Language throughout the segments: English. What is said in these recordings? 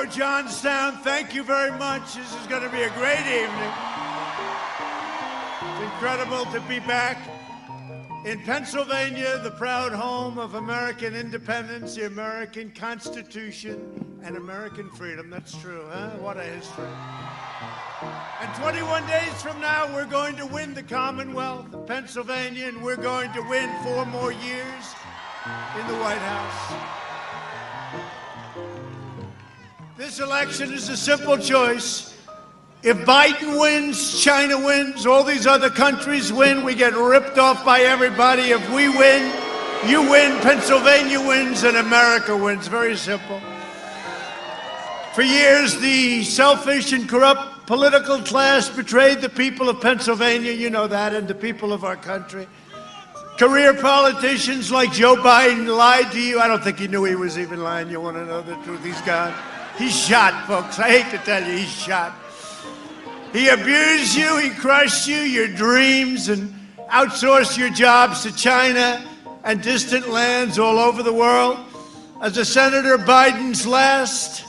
Hello, Johnstown. Thank you very much. This is going to be a great evening. It's incredible to be back in Pennsylvania, the proud home of American independence, the American Constitution, and American freedom. That's true, huh? What a history. And 21 days from now, we're going to win the Commonwealth of Pennsylvania, and we're going to win 4 more years in the White House. This election is a simple choice. If Biden wins, China wins, all these other countries win, we get ripped off by everybody. If we win, you win, Pennsylvania wins, and America wins. Very simple. For years, the selfish and corrupt political class betrayed the people of Pennsylvania, you know that, and the people of our country. Career politicians like Joe Biden lied to you. I don't think he knew he was even lying. You want to know the truth? He's gone. He's shot, folks. I hate to tell you, he's shot. He abused you, he crushed you, your dreams, and outsourced your jobs to China and distant lands all over the world. As a Senator, Biden's last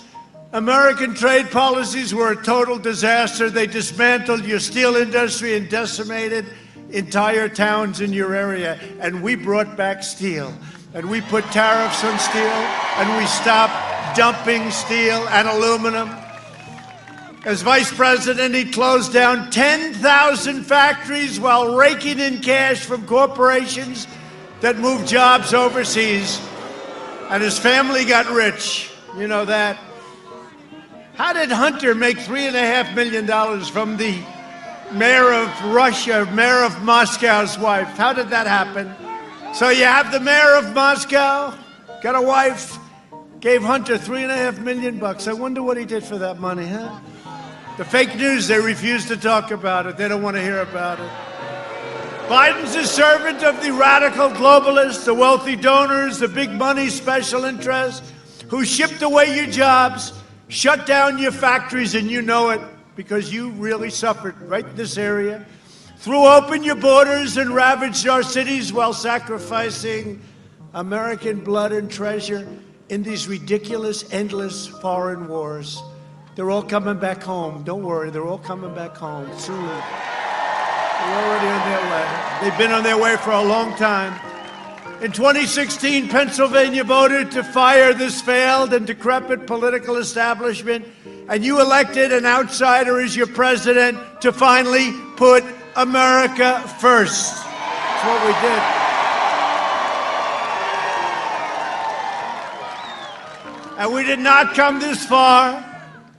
American trade policies were a total disaster. They dismantled your steel industry and decimated entire towns in your area. And we brought back steel. And we put tariffs on steel, and we stopped dumping steel and aluminum. As vice president, he closed down 10,000 factories while raking in cash from corporations that moved jobs overseas. And his family got rich. You know that. How did Hunter make $3.5 million from the mayor of Russia, mayor of Moscow's wife? How did that happen? So you have the mayor of Moscow, got a wife, gave Hunter $3.5 million. I wonder what he did for that money, huh? The fake news, they refuse to talk about it. They don't want to hear about it. Biden's a servant of the radical globalists, the wealthy donors, the big money special interests who shipped away your jobs, shut down your factories, and you know it because you really suffered right in this area. Threw open your borders and ravaged our cities while sacrificing American blood and treasure in these ridiculous, endless foreign wars. They're all coming back home. Don't worry, they're all coming back home soon. They're already on their way. They've been on their way for a long time. In 2016, Pennsylvania voted to fire this failed and decrepit political establishment, and you elected an outsider as your president to finally put America first. That's what we did. And we did not come this far,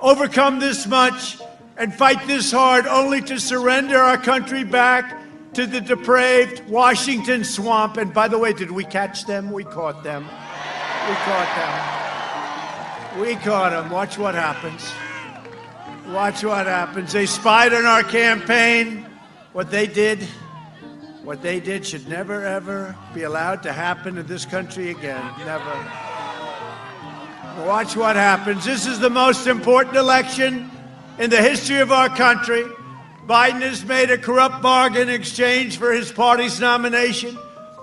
overcome this much, and fight this hard only to surrender our country back to the depraved Washington swamp. And by the way, did we catch them? We caught them. We caught them. We caught them. Watch what happens. Watch what happens. They spied on our campaign. What they did should never, ever be allowed to happen in this country again. Never. Watch what happens. This is the most important election in the history of our country. Biden has made a corrupt bargain in exchange for his party's nomination.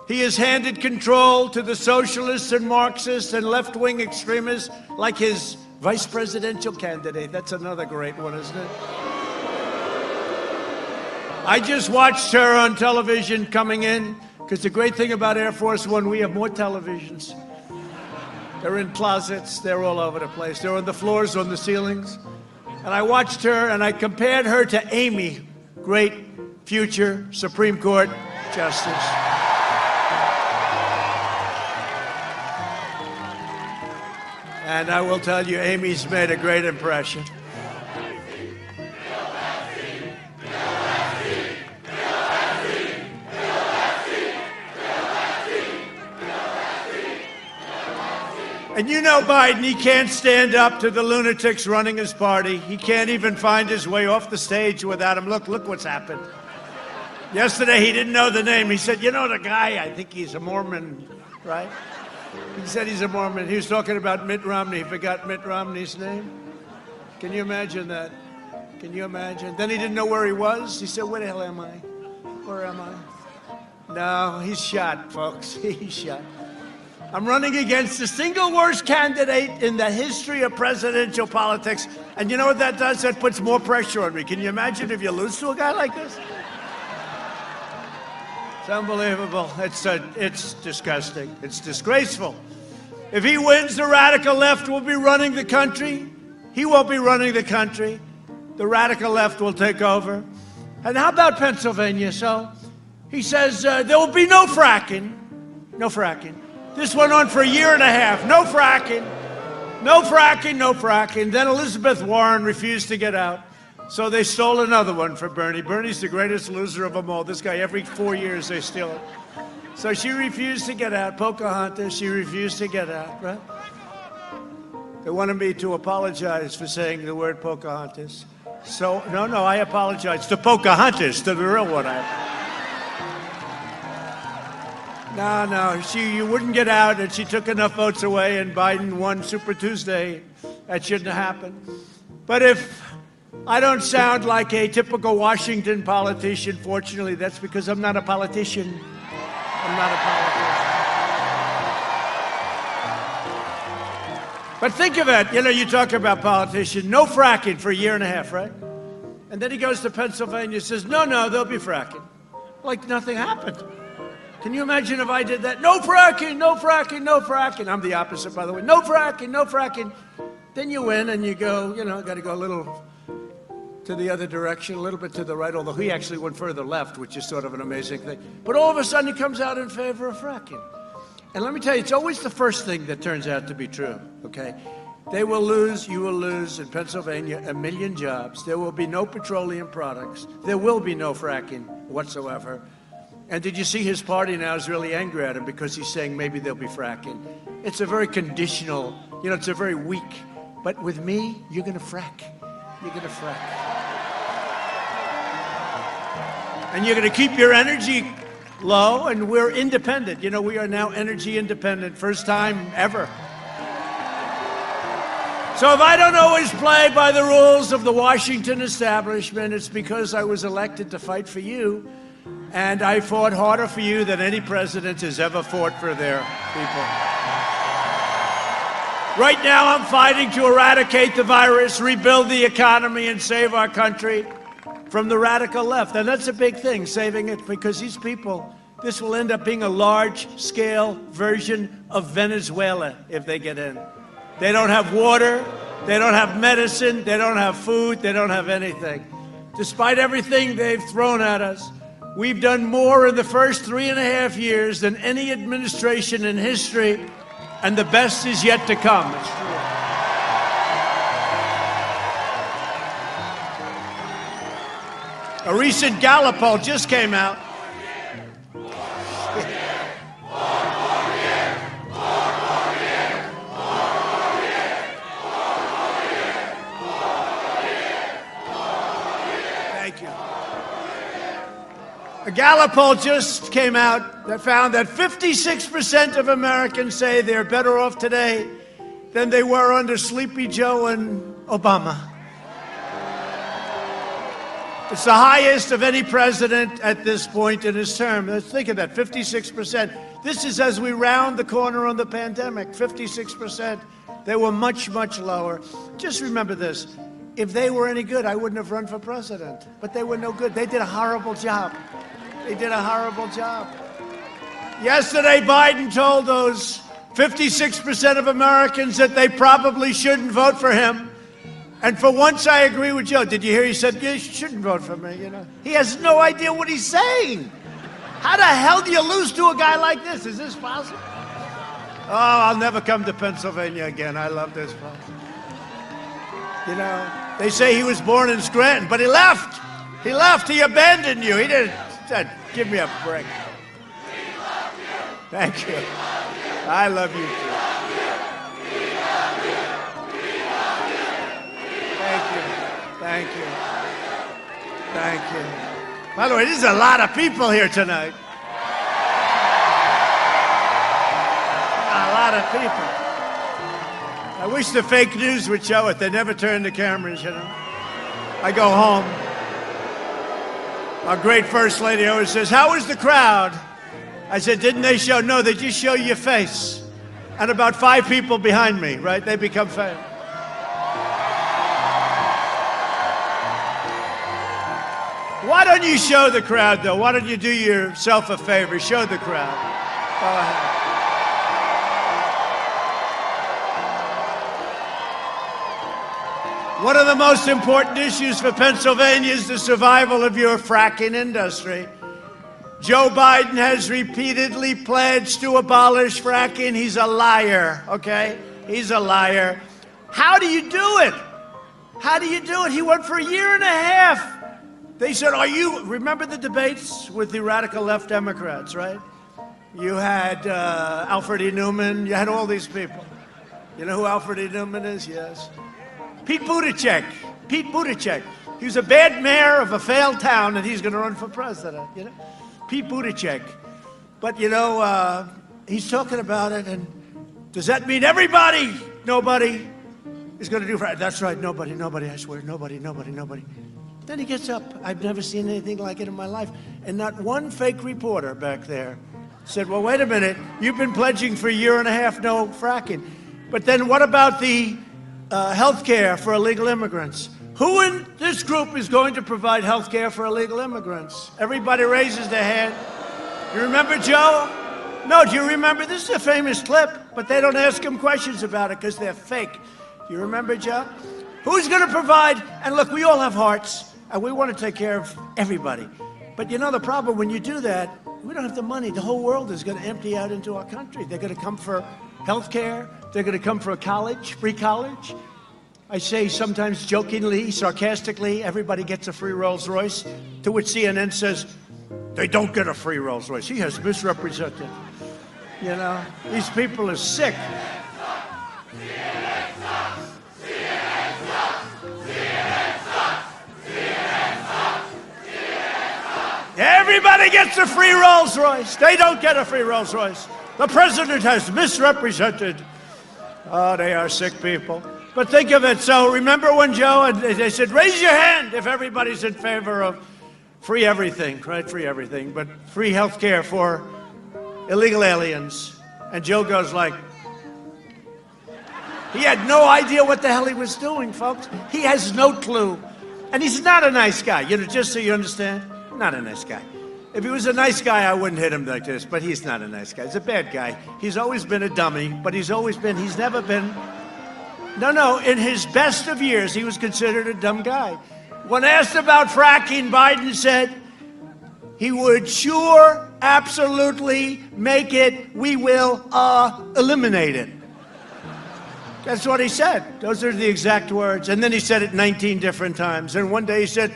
He has handed control to the socialists and Marxists and left-wing extremists like his vice presidential candidate. That's another great one, isn't it? I just watched her on television coming in, because the great thing about Air Force One, we have more televisions. They're in closets, they're all over the place. They're on the floors, on the ceilings. And I watched her and I compared her to Amy, great future Supreme Court Justice. And I will tell you, Amy's made a great impression. And you know Biden, he can't stand up to the lunatics running his party. He can't even find his way off the stage without him. Look what's happened. Yesterday, he didn't know the name. He said, you know the guy, I think he's a Mormon, right? He said he's a Mormon. He was talking about Mitt Romney. He forgot Mitt Romney's name. Can you imagine that? Can you imagine? Then he didn't know where he was. He said, where the hell am I? Where am I? No, he's shot, folks. He's shot. I'm running against the single worst candidate in the history of presidential politics. And you know what that does? That puts more pressure on me. Can you imagine if you lose to a guy like this? It's unbelievable. It's disgusting. It's disgraceful. If he wins, the radical left will be running the country. He won't be running the country. The radical left will take over. And how about Pennsylvania? So he says there will be no fracking. No fracking. This went on for a year and a half. No fracking. No fracking, no fracking. Then Elizabeth Warren refused to get out. So they stole another one for Bernie. Bernie's the greatest loser of them all. This guy, every 4 years they steal it. So she refused to get out. Pocahontas, she refused to get out, right? They wanted me to apologize for saying the word Pocahontas. So, no, I apologize to Pocahontas, to the real one. No, you wouldn't get out, and she took enough votes away, and Biden won Super Tuesday. That shouldn't have happened. But if I don't sound like a typical Washington politician, fortunately, that's because I'm not a politician. I'm not a politician. But think of it, you talk about politician, no fracking for a year and a half, right? And then he goes to Pennsylvania and says, no, there'll be fracking. Like nothing happened. Can you imagine if I did that? No fracking, no fracking, no fracking. I'm the opposite, by the way. No fracking, no fracking. Then you win and you go, got to go a little to the other direction, a little bit to the right, although he actually went further left, which is sort of an amazing thing. But all of a sudden he comes out in favor of fracking. And let me tell you, it's always the first thing that turns out to be true, okay? They will lose, you will lose in Pennsylvania 1 million jobs. There will be no petroleum products. There will be no fracking whatsoever. And did you see his party now is really angry at him because he's saying maybe there'll be fracking. It's a very conditional, it's a very weak. But with me, you're going to frack. You're going to frack. And you're going to keep your energy low, and we're independent. We are now energy independent, first time ever. So if I don't always play by the rules of the Washington establishment, it's because I was elected to fight for you, and I fought harder for you than any president has ever fought for their people. Right now, I'm fighting to eradicate the virus, rebuild the economy, and save our country from the radical left. And that's a big thing, saving it, because these people, this will end up being a large-scale version of Venezuela if they get in. They don't have water, they don't have medicine, they don't have food, they don't have anything. Despite everything they've thrown at us, we've done more in the first 3.5 years than any administration in history, and the best is yet to come. It's true. A recent Gallup poll just came out. Thank you. A Gallup poll just came out that found that 56% of Americans say they're better off today than they were under Sleepy Joe and Obama. It's the highest of any president at this point in his term. Let's think of that, 56%. This is as we round the corner on the pandemic, 56%. They were much, much lower. Just remember this. If they were any good, I wouldn't have run for president. But they were no good. They did a horrible job. They did a horrible job. Yesterday, Biden told those 56% of Americans that they probably shouldn't vote for him. And for once, I agree with Joe. Did you hear he said, you shouldn't vote for me, He has no idea what he's saying. How the hell do you lose to a guy like this? Is this possible? Oh, I'll never come to Pennsylvania again. I love this place. They say he was born in Scranton, but he left. He left. He abandoned you. He didn't. Said, give me a break. Thank you. I love you too. Thank you. Thank you. By the way, there's a lot of people here tonight. A lot of people. I wish the fake news would show it. They never turn the cameras, I go home. Our great First Lady always says, how was the crowd? I said, didn't they show? No, they just show your face. and about 5 people behind me, right? They become famous. Why don't you show the crowd, though? Why don't you do yourself a favor? Show the crowd. Go ahead. One of the most important issues for Pennsylvania is the survival of your fracking industry. Joe Biden has repeatedly pledged to abolish fracking. He's a liar, okay? He's a liar. How do you do it? How do you do it? He went for a year and a half. They said, remember the debates with the radical left Democrats, right? You had Alfred E. Newman, you had all these people. You know who Alfred E. Newman is? Yes. Pete Buttigieg. He was a bad mayor of a failed town, and he's going to run for president, you know? Pete Buttigieg. But, he's talking about it, and does that mean everybody, nobody is going to do right? That's right, nobody, I swear, nobody. Then he gets up. I've never seen anything like it in my life. And not one fake reporter back there said, well, wait a minute, you've been pledging for a year and a half no fracking. But then what about the health care for illegal immigrants? Who in this group is going to provide health care for illegal immigrants? Everybody raises their hand. You remember Joe? No, do you remember? This is a famous clip, but they don't ask him questions about it because they're fake. You remember Joe? Who's going to provide? And look, we all have hearts, and we want to take care of everybody. But the problem, when you do that, we don't have the money. The whole world is going to empty out into our country. They're going to come for health care. They're going to come for a college, free college. I say sometimes jokingly, sarcastically, everybody gets a free Rolls Royce, to which CNN says, they don't get a free Rolls Royce. He has misrepresented. These people are sick. Everybody gets a free Rolls Royce. They don't get a free Rolls Royce. The president has misrepresented. Oh, they are sick people. But think of it. So remember when Joe, they said, raise your hand if everybody's in favor of free everything, right? Free everything, but free health care for illegal aliens. And Joe goes like, he had no idea what the hell he was doing, folks. He has no clue. And he's not a nice guy, just so you understand. Not a nice guy. If he was a nice guy, I wouldn't hit him like this, but he's not a nice guy. He's a bad guy. He's always been a dummy, but he's never been, in his best of years, he was considered a dumb guy. When asked about fracking, Biden said he would absolutely make it, we will eliminate it. That's what he said. Those are the exact words. And then he said it 19 different times. And one day he said,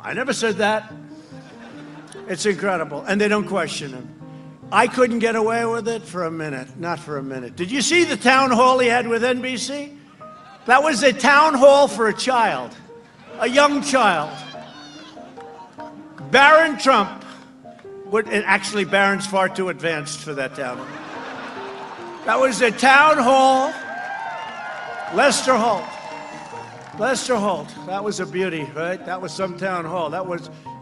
I never said that. It's incredible. And they don't question him. I couldn't get away with it for a minute. Not for a minute. Did you see the town hall he had with NBC? That was a town hall for a child. A young child. Barron Trump. Actually, Barron's far too advanced for that town hall. That was a town hall. Lester Holt. That was a beauty, right? That was some town hall.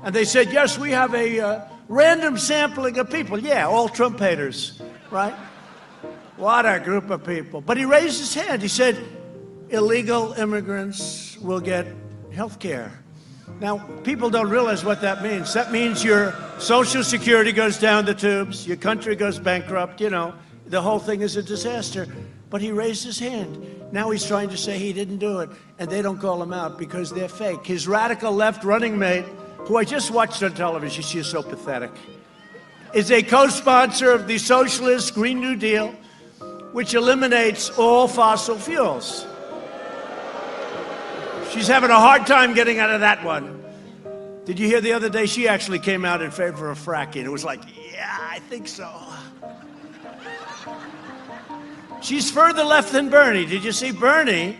And they said, yes, we have a random sampling of people. Yeah, all Trump haters, right? What a group of people. But he raised his hand. He said, illegal immigrants will get health care. Now, people don't realize what that means. That means your Social Security goes down the tubes, your country goes bankrupt, the whole thing is a disaster. But he raised his hand. Now he's trying to say he didn't do it, and they don't call him out because they're fake. His radical left running mate, who I just watched on television, she is so pathetic, is a co-sponsor of the socialist Green New Deal, which eliminates all fossil fuels. She's having a hard time getting out of that one. Did you hear the other day she actually came out in favor of fracking? It was like, yeah, I think so. She's further left than Bernie. Did you see Bernie?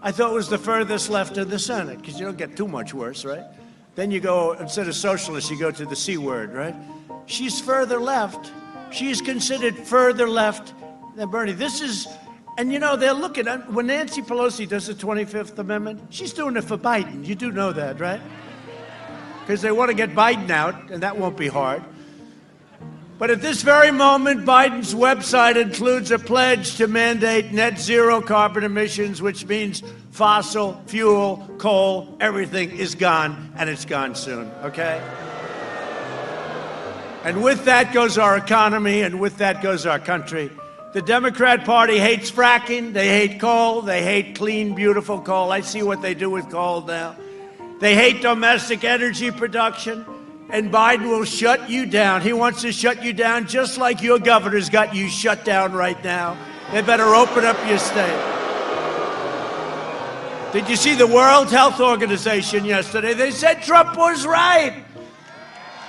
I thought was the furthest left in the Senate, because you don't get too much worse, right? Then you go, instead of socialist, you go to the C word, right? She's further left. She's considered further left than Bernie. And they're looking at, when Nancy Pelosi does the 25th Amendment, she's doing it for Biden. You do know that, right? Because they want to get Biden out, and that won't be hard. But at this very moment, Biden's website includes a pledge to mandate net zero carbon emissions, which means fossil fuel, coal, everything is gone, and it's gone soon, okay? And with that goes our economy, and with that goes our country. The Democrat Party hates fracking, they hate coal, they hate clean, beautiful coal. I see what they do with coal now. They hate domestic energy production, and Biden will shut you down. He wants to shut you down just like your governor's got you shut down right now. They better open up your state. Did you see the World Health Organization yesterday? They said Trump was right.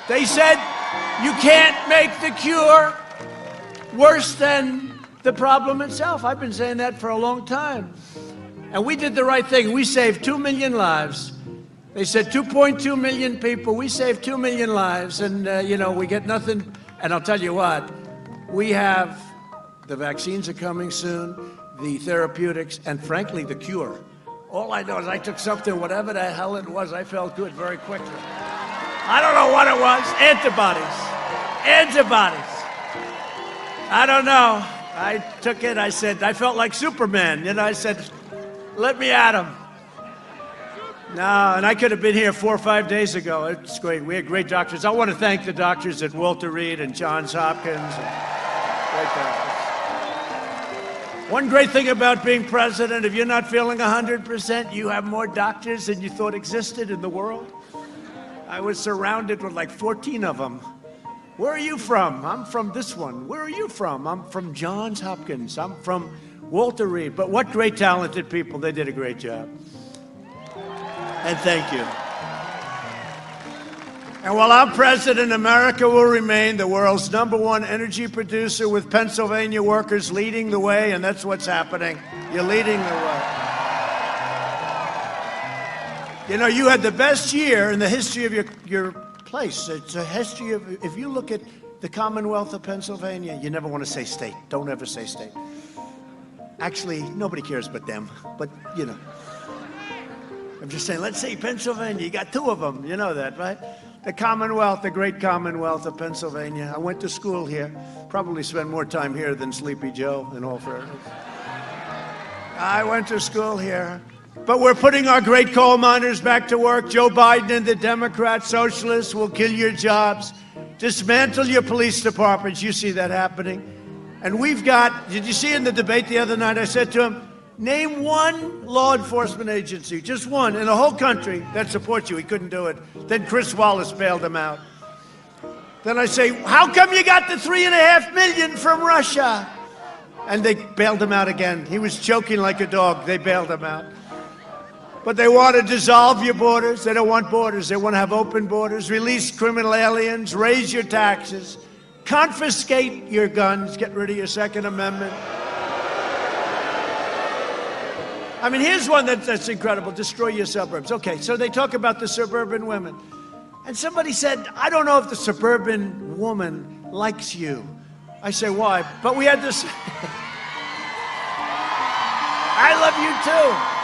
They said you can't make the cure worse than the problem itself. I've been saying that for a long time. And we did the right thing. We saved 2 million lives. They said 2.2 million people. We saved 2 million lives. And, we get nothing. And I'll tell you what, we have the vaccines are coming soon, the therapeutics, and frankly, the cure. All I know is I took something, whatever the hell it was, I felt good very quickly. I don't know what it was. Antibodies. I don't know. I took it. I said, I felt like Superman. I said, let me at him. No, and I could have been here 4 or 5 days ago. It's great. We had great doctors. I want to thank the doctors at Walter Reed and Johns Hopkins. Great doctors. One great thing about being president, if you're not feeling 100%, you have more doctors than you thought existed in the world. I was surrounded with like 14 of them. Where are you from? I'm from this one. Where are you from? I'm from Johns Hopkins. I'm from Walter Reed. But what great talented people. They did a great job. And thank you. And while I'm president, America will remain the world's #1 energy producer, with Pennsylvania workers leading the way, and that's what's happening. You're leading the way. You had the best year in the history of your place. It's a history of, if you look at the Commonwealth of Pennsylvania, you never want to say state. Don't ever say state. Actually, nobody cares but them. But, I'm just saying, let's say Pennsylvania. You got 2 of them. You know that, right? The Commonwealth, the great Commonwealth of Pennsylvania. I went to school here. Probably spent more time here than Sleepy Joe, in all fairness. I went to school here. But we're putting our great coal miners back to work. Joe Biden and the Democrat socialists will kill your jobs, dismantle your police departments. You see that happening. And did you see in the debate the other night, I said to him, name one law enforcement agency, just one, in the whole country that supports you. He couldn't do it. Then Chris Wallace bailed him out. Then I say, how come you got the 3.5 million from Russia? And they bailed him out again. He was choking like a dog. They bailed him out. But they want to dissolve your borders. They don't want borders. They want to have open borders, release criminal aliens, raise your taxes, confiscate your guns, get rid of your Second Amendment. I mean, here's one that's incredible. Destroy your suburbs. Okay, so they talk about the suburban women. And somebody said, I don't know if the suburban woman likes you. I say, why? But we had this. I love you too.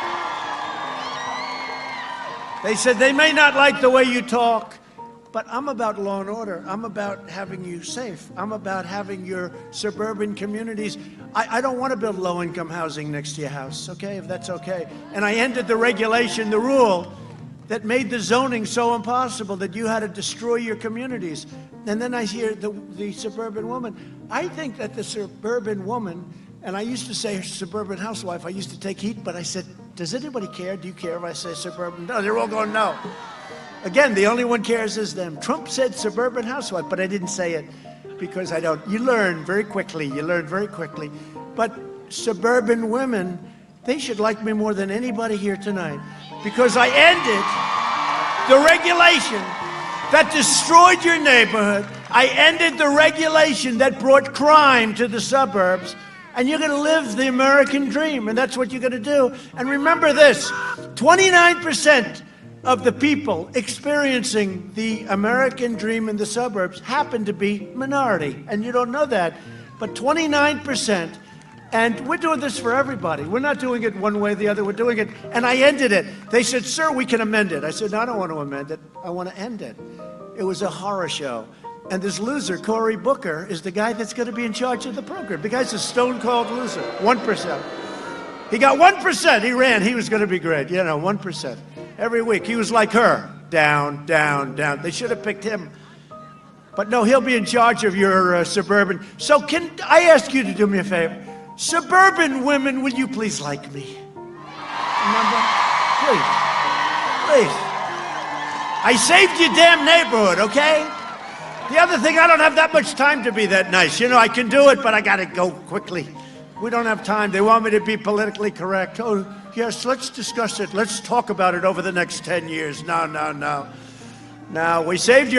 They said they may not like the way you talk, but I'm about law and order. I'm about having you safe. I'm about having your suburban communities. I don't want to build low-income housing next to your house, okay, if that's okay. And I ended the regulation, the rule that made the zoning so impossible that you had to destroy your communities. And then I hear the suburban woman. I think that the suburban woman, and I used to say suburban housewife, I used to take heat, but I said, does anybody care? Do you care if I say suburban? No, they're all going, no. Again, the only one cares is them. Trump said suburban housewife, but I didn't say it because I don't. You learn very quickly. But suburban women, they should like me more than anybody here tonight because I ended the regulation that destroyed your neighborhood. I ended the regulation that brought crime to the suburbs. And you're going to live the American dream, and that's what you're going to do. And remember this, 29% of the people experiencing the American dream in the suburbs happen to be minority. And you don't know that, but 29%. And we're doing this for everybody. We're not doing it one way or the other. We're doing it. And I ended it. They said, sir, we can amend it. I said, no, I don't want to amend it. I want to end it. It was a horror show. And this loser, Cory Booker, is the guy that's going to be in charge of the program. The guy's a stone-cold loser, 1%. He got 1%. He ran. He was going to be great. 1%. Every week. He was like her. Down, down, down. They should have picked him. But no, he'll be in charge of your suburban. So can I ask you to do me a favor? Suburban women, will you please like me? Remember? Please. Please. I saved your damn neighborhood, okay? The other thing, I don't have that much time to be that nice. I can do it, but I got to go quickly. We don't have time. They want me to be politically correct. Oh, yes, let's discuss it. Let's talk about it over the next 10 years. No. No, we saved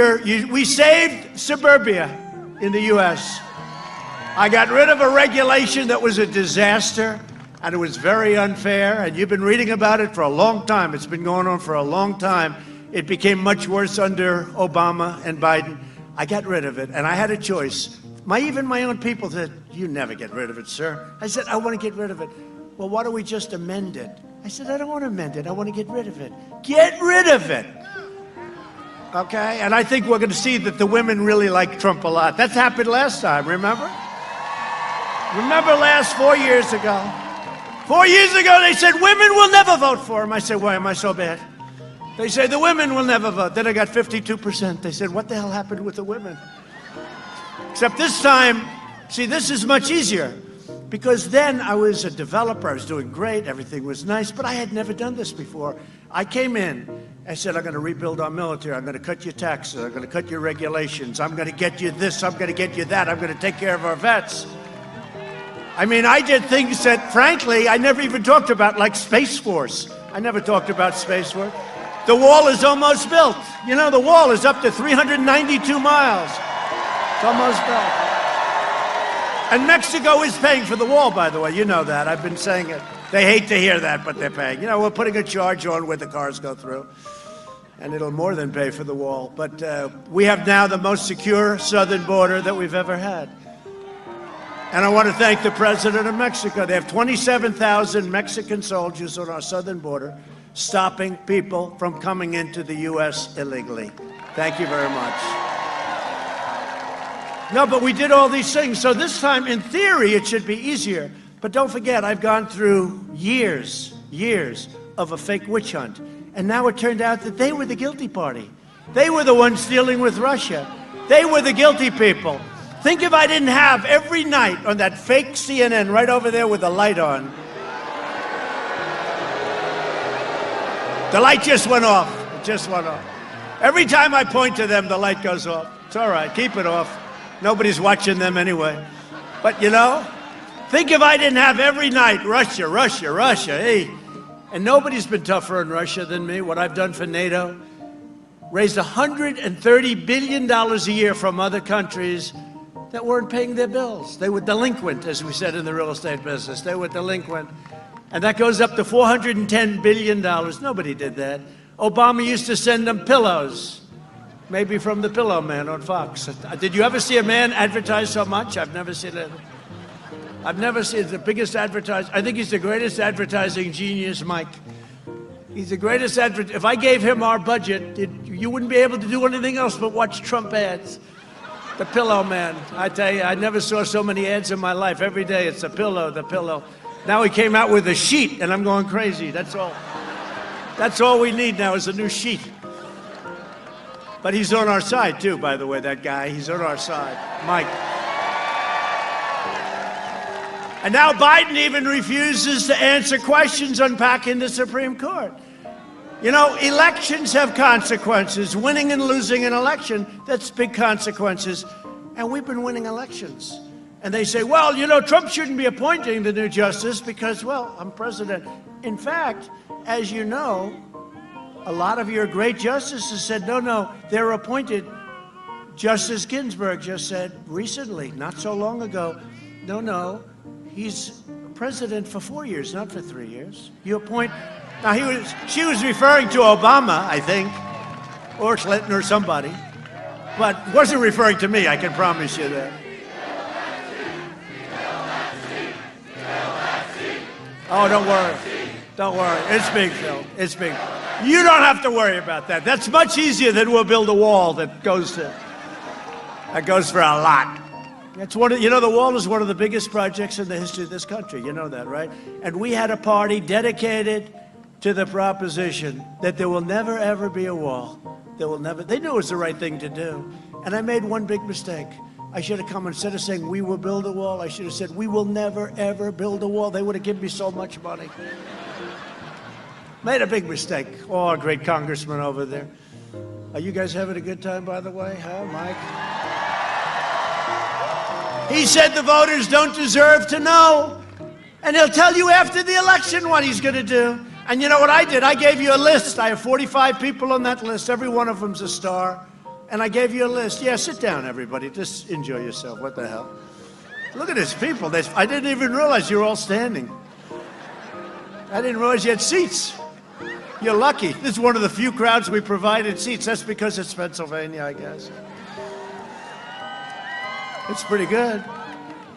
we saved suburbia in the U.S. I got rid of a regulation that was a disaster, and it was very unfair, and you've been reading about it for a long time. It's been going on for a long time. It became much worse under Obama and Biden. I got rid of it, and I had a choice. Even my own people said, you never get rid of it, sir. I said, I want to get rid of it. Well, why don't we just amend it? I said, I don't want to amend it. I want to get rid of it. Get rid of it. Okay? And I think we're going to see that the women really like Trump a lot. That's happened last time, remember? Remember 4 years ago? 4 years ago, they said, women will never vote for him. I said, why am I so bad? They say the women will never vote. Then I got 52%. They said, what the hell happened with the women? Except this time, see, this is much easier. Because then I was a developer. I was doing great. Everything was nice. But I had never done this before. I came in. I said, I'm going to rebuild our military. I'm going to cut your taxes. I'm going to cut your regulations. I'm going to get you this. I'm going to get you that. I'm going to take care of our vets. I did things that, frankly, I never even talked about, like Space Force. I never talked about Space Force. The wall is almost built. The wall is up to 392 miles. It's almost built. And Mexico is paying for the wall, by the way. You know that. I've been saying it. They hate to hear that, but they're paying. We're putting a charge on where the cars go through. And it'll more than pay for the wall. But we have now the most secure southern border that we've ever had. And I want to thank the president of Mexico. They have 27,000 Mexican soldiers on our southern border, stopping people from coming into the U.S. illegally. Thank you very much. No, but we did all these things. So this time, in theory, it should be easier. But don't forget, I've gone through years of a fake witch hunt. And now it turned out that they were the guilty party. They were the ones dealing with Russia. They were the guilty people. Think if I didn't have every night on that fake CNN right over there with the light on. The light just went off. It just went off. Every time I point to them, the light goes off. It's all right. Keep it off. Nobody's watching them anyway. But, think if I didn't have every night Russia, Russia, Russia. Hey, and nobody's been tougher on Russia than me. What I've done for NATO, raised $130 billion a year from other countries that weren't paying their bills. They were delinquent, as we said in the real estate business. They were delinquent. And that goes up to $410 billion. Nobody did that. Obama used to send them pillows, maybe from the Pillow Man on Fox. Did you ever see a man advertise so much? I've never seen it. I've never seen the biggest advertiser. I think he's the greatest advertising genius, Mike. He's the greatest If I gave him our budget, you wouldn't be able to do anything else but watch Trump ads. The Pillow Man. I tell you, I never saw so many ads in my life. Every day it's the pillow, the pillow. Now he came out with a sheet, and I'm going crazy. That's all. That's all we need now is a new sheet. But he's on our side, too, by the way, that guy. He's on our side. Mike. And now Biden even refuses to answer questions unpacking the Supreme Court. Elections have consequences. Winning and losing an election, that's big consequences. And we've been winning elections. And they say, well, Trump shouldn't be appointing the new justice because, well, I'm president. In fact, as you know, a lot of your great justices said, no, they're appointed. Justice Ginsburg just said recently, not so long ago, no, he's president for 4 years, not for 3 years. You appoint. Now, she was referring to Obama, I think, or Clinton or somebody, but wasn't referring to me, I can promise you that. Oh, don't worry. Don't worry. It's big, Phil. It's big. You don't have to worry about that. That's much easier than we'll build a wall that goes to. That goes for a lot. It's one of, the wall is one of the biggest projects in the history of this country. You know that, right? And we had a party dedicated to the proposition that there will never, ever be a wall. There will never. They knew it was the right thing to do. And I made one big mistake. I should have come, instead of saying we will build a wall, I should have said we will never, ever build a wall. They would have given me so much money. Made a big mistake. Oh, a great congressman over there. Are you guys having a good time, by the way? Huh, Mike? He said the voters don't deserve to know. And he'll tell you after the election what he's going to do. And you know what I did? I gave you a list. I have 45 people on that list. Every one of them's a star. And I gave you a list. Yeah, sit down, everybody. Just enjoy yourself. What the hell? Look at these people. I didn't even realize you were all standing. I didn't realize you had seats. You're lucky. This is one of the few crowds we provided seats. That's because it's Pennsylvania, I guess. It's pretty good.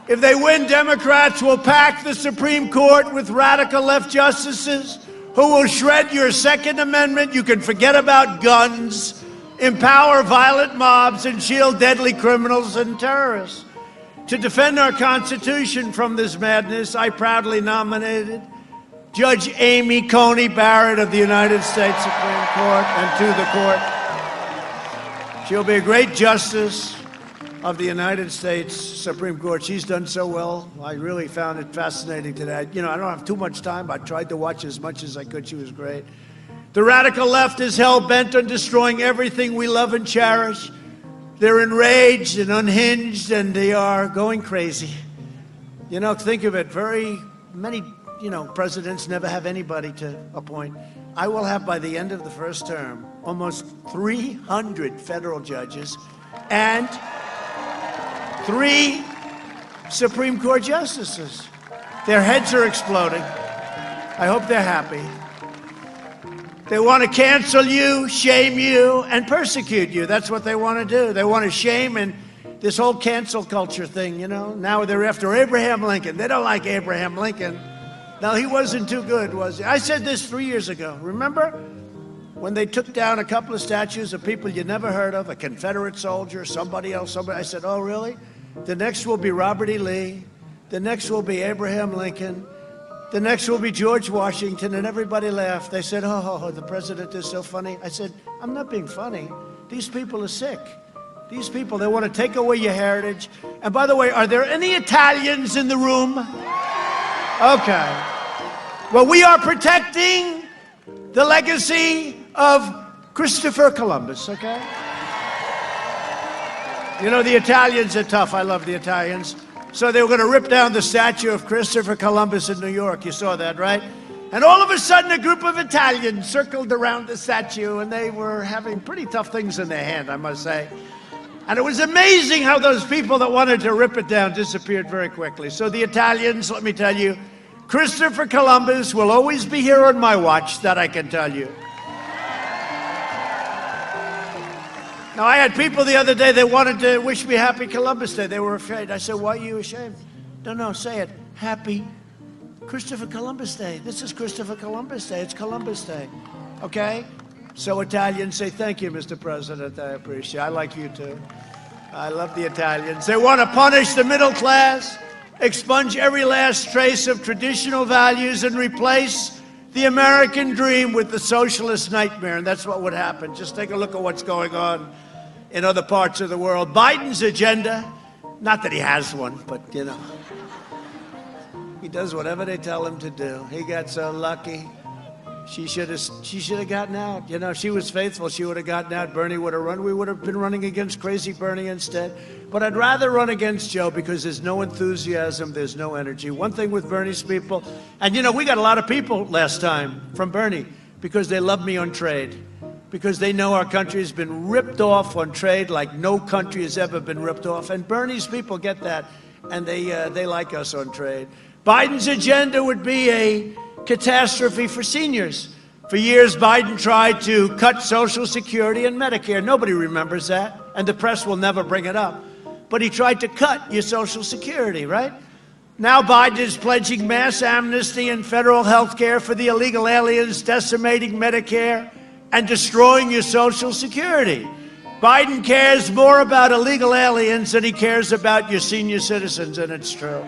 If they win, Democrats will pack the Supreme Court with radical left justices who will shred your Second Amendment. You can forget about guns, empower violent mobs, and shield deadly criminals and terrorists. To defend our Constitution from this madness, I proudly nominated Judge Amy Coney Barrett of the United States Supreme Court and to the court. She'll be a great justice of the United States Supreme Court. She's done so well. I really found it fascinating today. I don't have too much time. I tried to watch as much as I could. She was great. The radical left is hell-bent on destroying everything we love and cherish. They're enraged and unhinged, and they are going crazy. Think of it. Very many, presidents never have anybody to appoint. I will have, by the end of the first term, almost 300 federal judges and 3 Supreme Court justices. Their heads are exploding. I hope they're happy. They want to cancel you, shame you, and persecute you. That's what they want to do. They want to shame, and this whole cancel culture thing, Now they're after Abraham Lincoln. They don't like Abraham Lincoln. No, he wasn't too good, was he? I said this 3 years ago. Remember? When they took down a couple of statues of people you never heard of, a Confederate soldier, somebody else, I said, oh, really? The next will be Robert E. Lee. The next will be Abraham Lincoln. The next will be George Washington. And everybody laughed. They said, oh, the president is so funny. I said, I'm not being funny. These people are sick. These people, they want to take away your heritage. And by the way, are there any Italians in the room? Okay. Well, we are protecting the legacy of Christopher Columbus, okay? The Italians are tough. I love the Italians. So they were going to rip down the statue of Christopher Columbus in New York. You saw that, right? And all of a sudden, a group of Italians circled around the statue, and they were having pretty tough things in their hand, I must say. And it was amazing how those people that wanted to rip it down disappeared very quickly. So the Italians, let me tell you, Christopher Columbus will always be here on my watch, that I can tell you. Now, I had people the other day, they wanted to wish me happy Columbus Day. They were afraid. I said, why are you ashamed? No, say it. Happy Christopher Columbus Day. This is Christopher Columbus Day. It's Columbus Day. Okay? So Italians say, thank you, Mr. President. I appreciate it. I like you too. I love the Italians. They want to punish the middle class, expunge every last trace of traditional values, and replace the American dream with the socialist nightmare. And that's what would happen. Just take a look at what's going on in other parts of the world. Biden's agenda, not that he has one, but he does whatever they tell him to do. He got so lucky. She should have gotten out. She was faithful. She would have gotten out. Bernie would have run. We would have been running against crazy Bernie instead. But I'd rather run against Joe because there's no enthusiasm. There's no energy. One thing with Bernie's people, and we got a lot of people last time from Bernie because they love me on trade, because they know our country has been ripped off on trade like no country has ever been ripped off. And Bernie's people get that, and they like us on trade. Biden's agenda would be a catastrophe for seniors. For years, Biden tried to cut Social Security and Medicare. Nobody remembers that, and the press will never bring it up. But he tried to cut your Social Security, right? Now Biden is pledging mass amnesty and federal health care for the illegal aliens, decimating Medicare, and destroying your Social Security. Biden cares more about illegal aliens than he cares about your senior citizens, and it's true.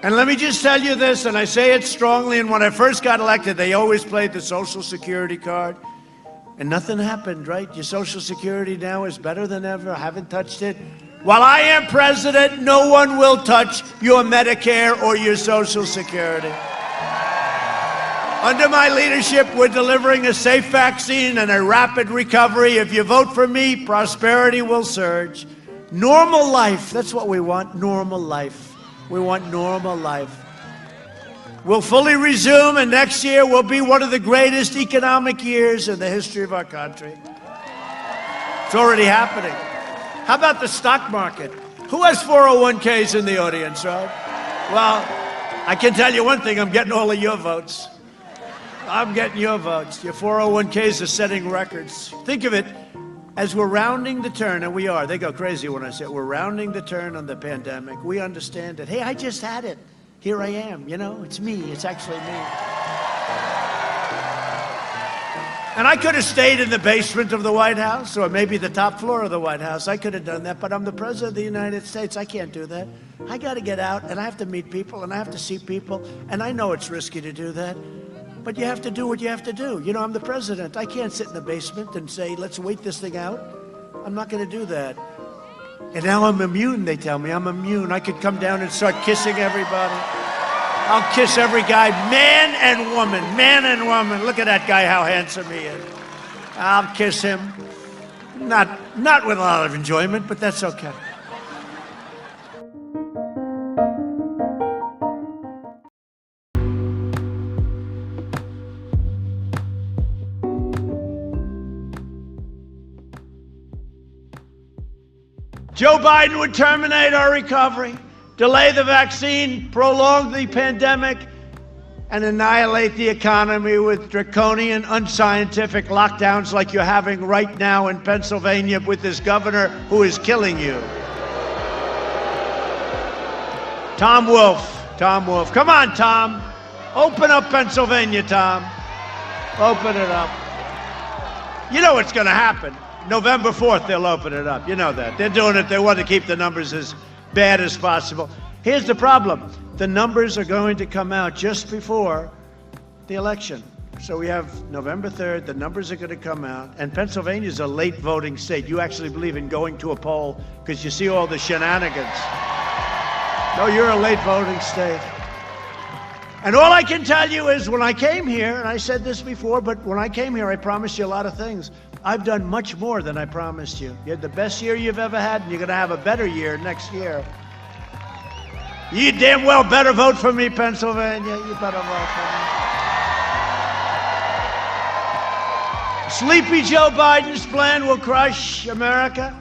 And let me just tell you this, and I say it strongly, and when I first got elected, they always played the Social Security card, and nothing happened, right? Your Social Security now is better than ever. I haven't touched it. While I am president, no one will touch your Medicare or your Social Security. Under my leadership, we're delivering a safe vaccine and a rapid recovery. If you vote for me, prosperity will surge. Normal life, that's what we want, normal life. We want normal life. We'll fully resume, and next year will be one of the greatest economic years in the history of our country. It's already happening. How about the stock market? Who has 401ks in the audience, right? Well, I can tell you one thing, I'm getting all of your votes. I'm getting your votes. Your 401ks are setting records. Think of it as we're rounding the turn, and we are. They go crazy when I say it. We're rounding the turn on the pandemic. We understand it. Hey, I just had it. Here I am. You know, it's me. It's actually me. And I could have stayed in the basement of the White House or maybe the top floor of the White House. I could have done that, but I'm the president of the United States. I can't do that. I got to get out, and I have to meet people, and I have to see people, and I know it's risky to do that. But you have to do what you have to do. You know, I'm the president. I can't sit in the basement and say, let's wait this thing out. I'm not going to do that. And now I'm immune, they tell me. I'm immune. I could come down and start kissing everybody. I'll kiss every guy, man and woman, man and woman. Look at that guy, how handsome he is. I'll kiss him. Not with a lot of enjoyment, but that's okay. Joe Biden would terminate our recovery, delay the vaccine, prolong the pandemic, and annihilate the economy with draconian, unscientific lockdowns like you're having right now in Pennsylvania with this governor who is killing you. Tom Wolf. Come on, Tom. Open up Pennsylvania, Tom. Open it up. You know what's going to happen. November 4th, they'll open it up. You know that. They're doing it. They want to keep the numbers as bad as possible. Here's the problem. The numbers are going to come out just before the election. So we have November 3rd. The numbers are going to come out. And Pennsylvania's a late voting state. You actually believe in going to a poll because you see all the shenanigans. No, you're a late voting state. And all I can tell you is when I came here, and I said this before, but when I came here, I promised you a lot of things. I've done much more than I promised you. You had the best year you've ever had, and you're going to have a better year next year. You damn well better vote for me, Pennsylvania. You better vote for me. Sleepy Joe Biden's plan will crush America.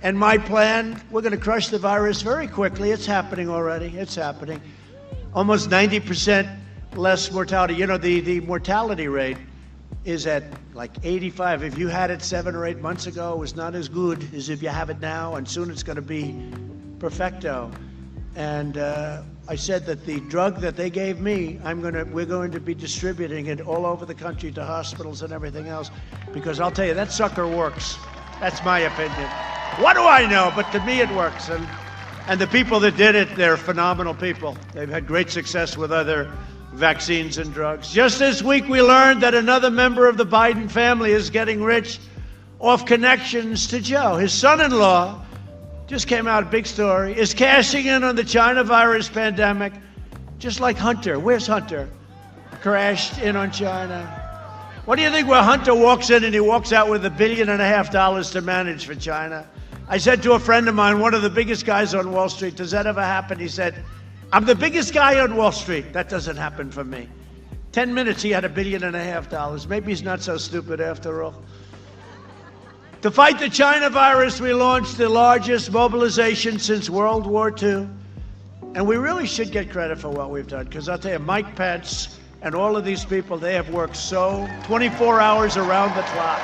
And my plan, we're going to crush the virus very quickly. It's happening already. It's happening. Almost 90% less mortality. You know, the mortality rate is at like 85. If you had it 7 or 8 months ago, it was not as good as if you have it now, and soon it's going to be perfecto. And I said that the drug that they gave me, we're going to be distributing it all over the country to hospitals and everything else, because I'll tell you, that sucker works. That's my opinion. What do I know? But to me, it works. And the people that did it, they're phenomenal people. They've had great success with other vaccines and drugs. Just this week, we learned that another member of the Biden family is getting rich off connections to Joe. His son-in-law, just came out, a big story, is cashing in on the China virus pandemic, just like Hunter. Where's Hunter? Crashed in on China. What do you think where Hunter walks in and he walks out with $1.5 billion to manage for China? I said to a friend of mine, one of the biggest guys on Wall Street, does that ever happen? He said, I'm the biggest guy on Wall Street. That doesn't happen for me. 10 minutes, he had $1.5 billion. Maybe he's not so stupid after all. To fight the China virus, we launched the largest mobilization since World War II. And we really should get credit for what we've done, because I'll tell you, Mike Pence and all of these people, they have worked so 24 hours around the clock.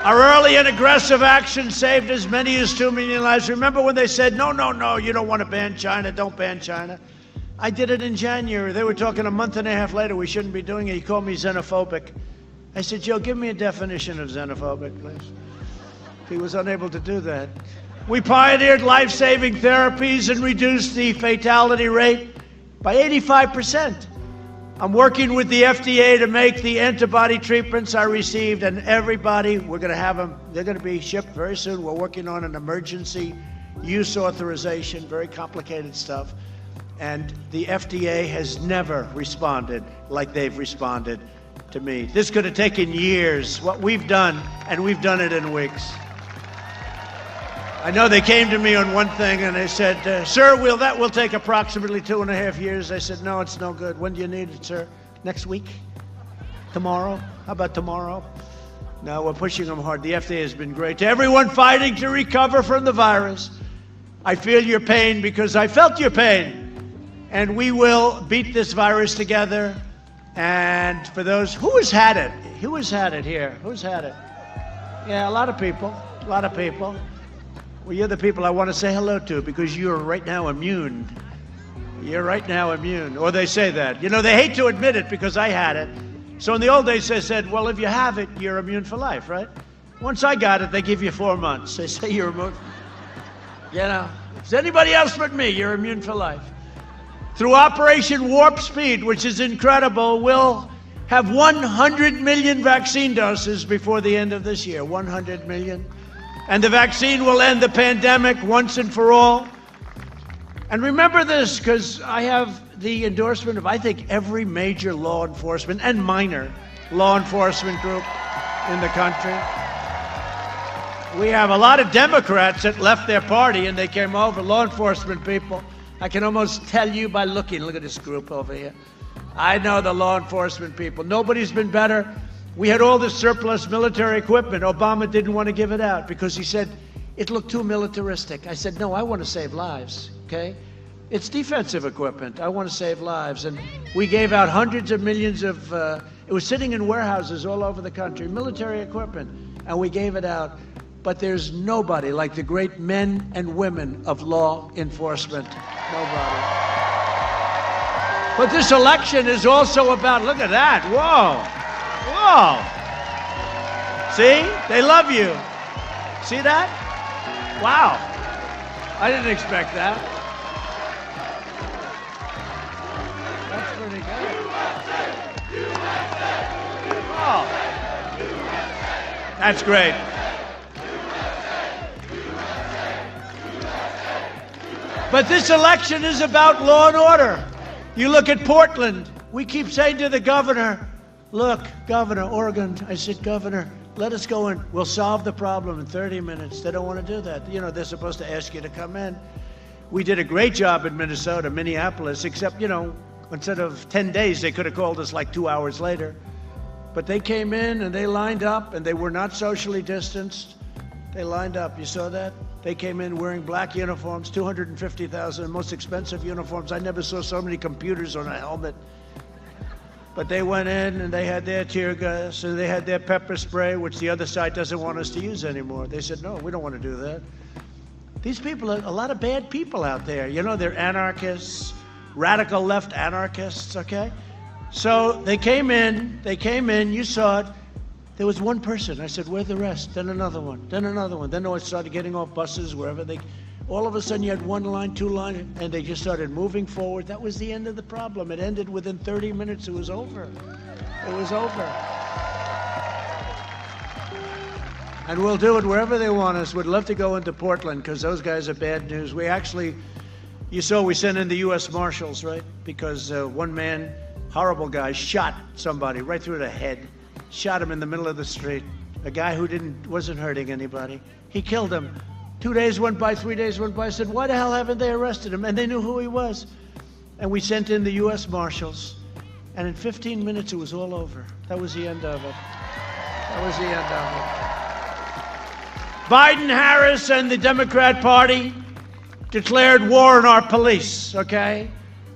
Our early and aggressive action saved as many as 2 million lives. Remember when they said, no, you don't want to ban China, don't ban China. I did it in January. They were talking a month and a half later, we shouldn't be doing it. He called me xenophobic. I said, Joe, give me a definition of xenophobic, please. He was unable to do that. We pioneered life-saving therapies and reduced the fatality rate by 85%. I'm working with the FDA to make the antibody treatments I received, and everybody, we're going to have them, they're going to be shipped very soon. We're working on an emergency use authorization, very complicated stuff. And the FDA has never responded like they've responded to me. This could have taken years, what we've done, and we've done it in weeks. I know they came to me on one thing and they said, sir, that will take approximately 2.5 years. I said, no, it's no good. When do you need it, sir? Next week? Tomorrow? How about tomorrow? No, we're pushing them hard. The FDA has been great. To everyone fighting to recover from the virus, I feel your pain because I felt your pain. And we will beat this virus together. And for those, who has had it? Who has had it here? Who's had it? Yeah, a lot of people. A lot of people. Well, you're the people I want to say hello to because you're right now immune. You're right now immune. Or they say that. You know, they hate to admit it because I had it. So in the old days, they said, well, if you have it, you're immune for life, right? Once I got it, they give you 4 months. They say you're immune. You know, if it's anybody else but me, you're immune for life. Through Operation Warp Speed, which is incredible, we'll have 100 million vaccine doses before the end of this year. 100 million. And the vaccine will end the pandemic once and for all. And remember this, because I have the endorsement of, I think, every major law enforcement and minor law enforcement group in the country. We have a lot of Democrats that left their party and they came over, law enforcement people. I can almost tell you by looking. Look at this group over here. I know the law enforcement people. Nobody's been better. We had all this surplus military equipment. Obama didn't want to give it out because he said it looked too militaristic. I said, no, I want to save lives, okay? It's defensive equipment. I want to save lives. And we gave out hundreds of millions of, it was sitting in warehouses all over the country, military equipment, and we gave it out. But there's nobody like the great men and women of law enforcement. Nobody. But this election is also about, look at that, whoa. Whoa! See? They love you. See that? Wow. I didn't expect that. That's pretty good. Oh. That's great. But this election is about law and order. You look at Portland. We keep saying to the governor, look, Governor, Oregon, I said, Governor, let us go in. We'll solve the problem in 30 minutes. They don't want to do that. You know, they're supposed to ask you to come in. We did a great job in Minnesota, Minneapolis, except, you know, instead of 10 days, they could have called us like 2 hours later. But they came in and they lined up and they were not socially distanced. They lined up. You saw that? They came in wearing black uniforms, 250,000, most expensive uniforms. I never saw so many computers on a helmet. But they went in and they had their tear gas and they had their pepper spray, which the other side doesn't want us to use anymore. They said, no, we don't want to do that. These people are a lot of bad people out there. You know, they're anarchists, radical left anarchists, okay? So they came in, you saw it. There was one person. I said, where're the rest? Then another one, then another one. Then they started getting off buses, wherever they, all of a sudden you had 1 line, 2 line, and they just started moving forward. That was the end of the problem. It ended within 30 minutes. It was over. It was over. And we'll do it wherever they want us. We'd love to go into Portland because those guys are bad news. We actually, you saw we sent in the U.S. Marshals, right? Because one man, horrible guy, shot somebody right through the head. Shot him in the middle of the street. A guy who wasn't hurting anybody. He killed him. 2 days went by, 3 days went by. I said, why the hell haven't they arrested him? And they knew who he was. And we sent in the U.S. Marshals. And in 15 minutes, it was all over. That was the end of it. That was the end of it. Biden, Harris, and the Democrat Party declared war on our police, okay?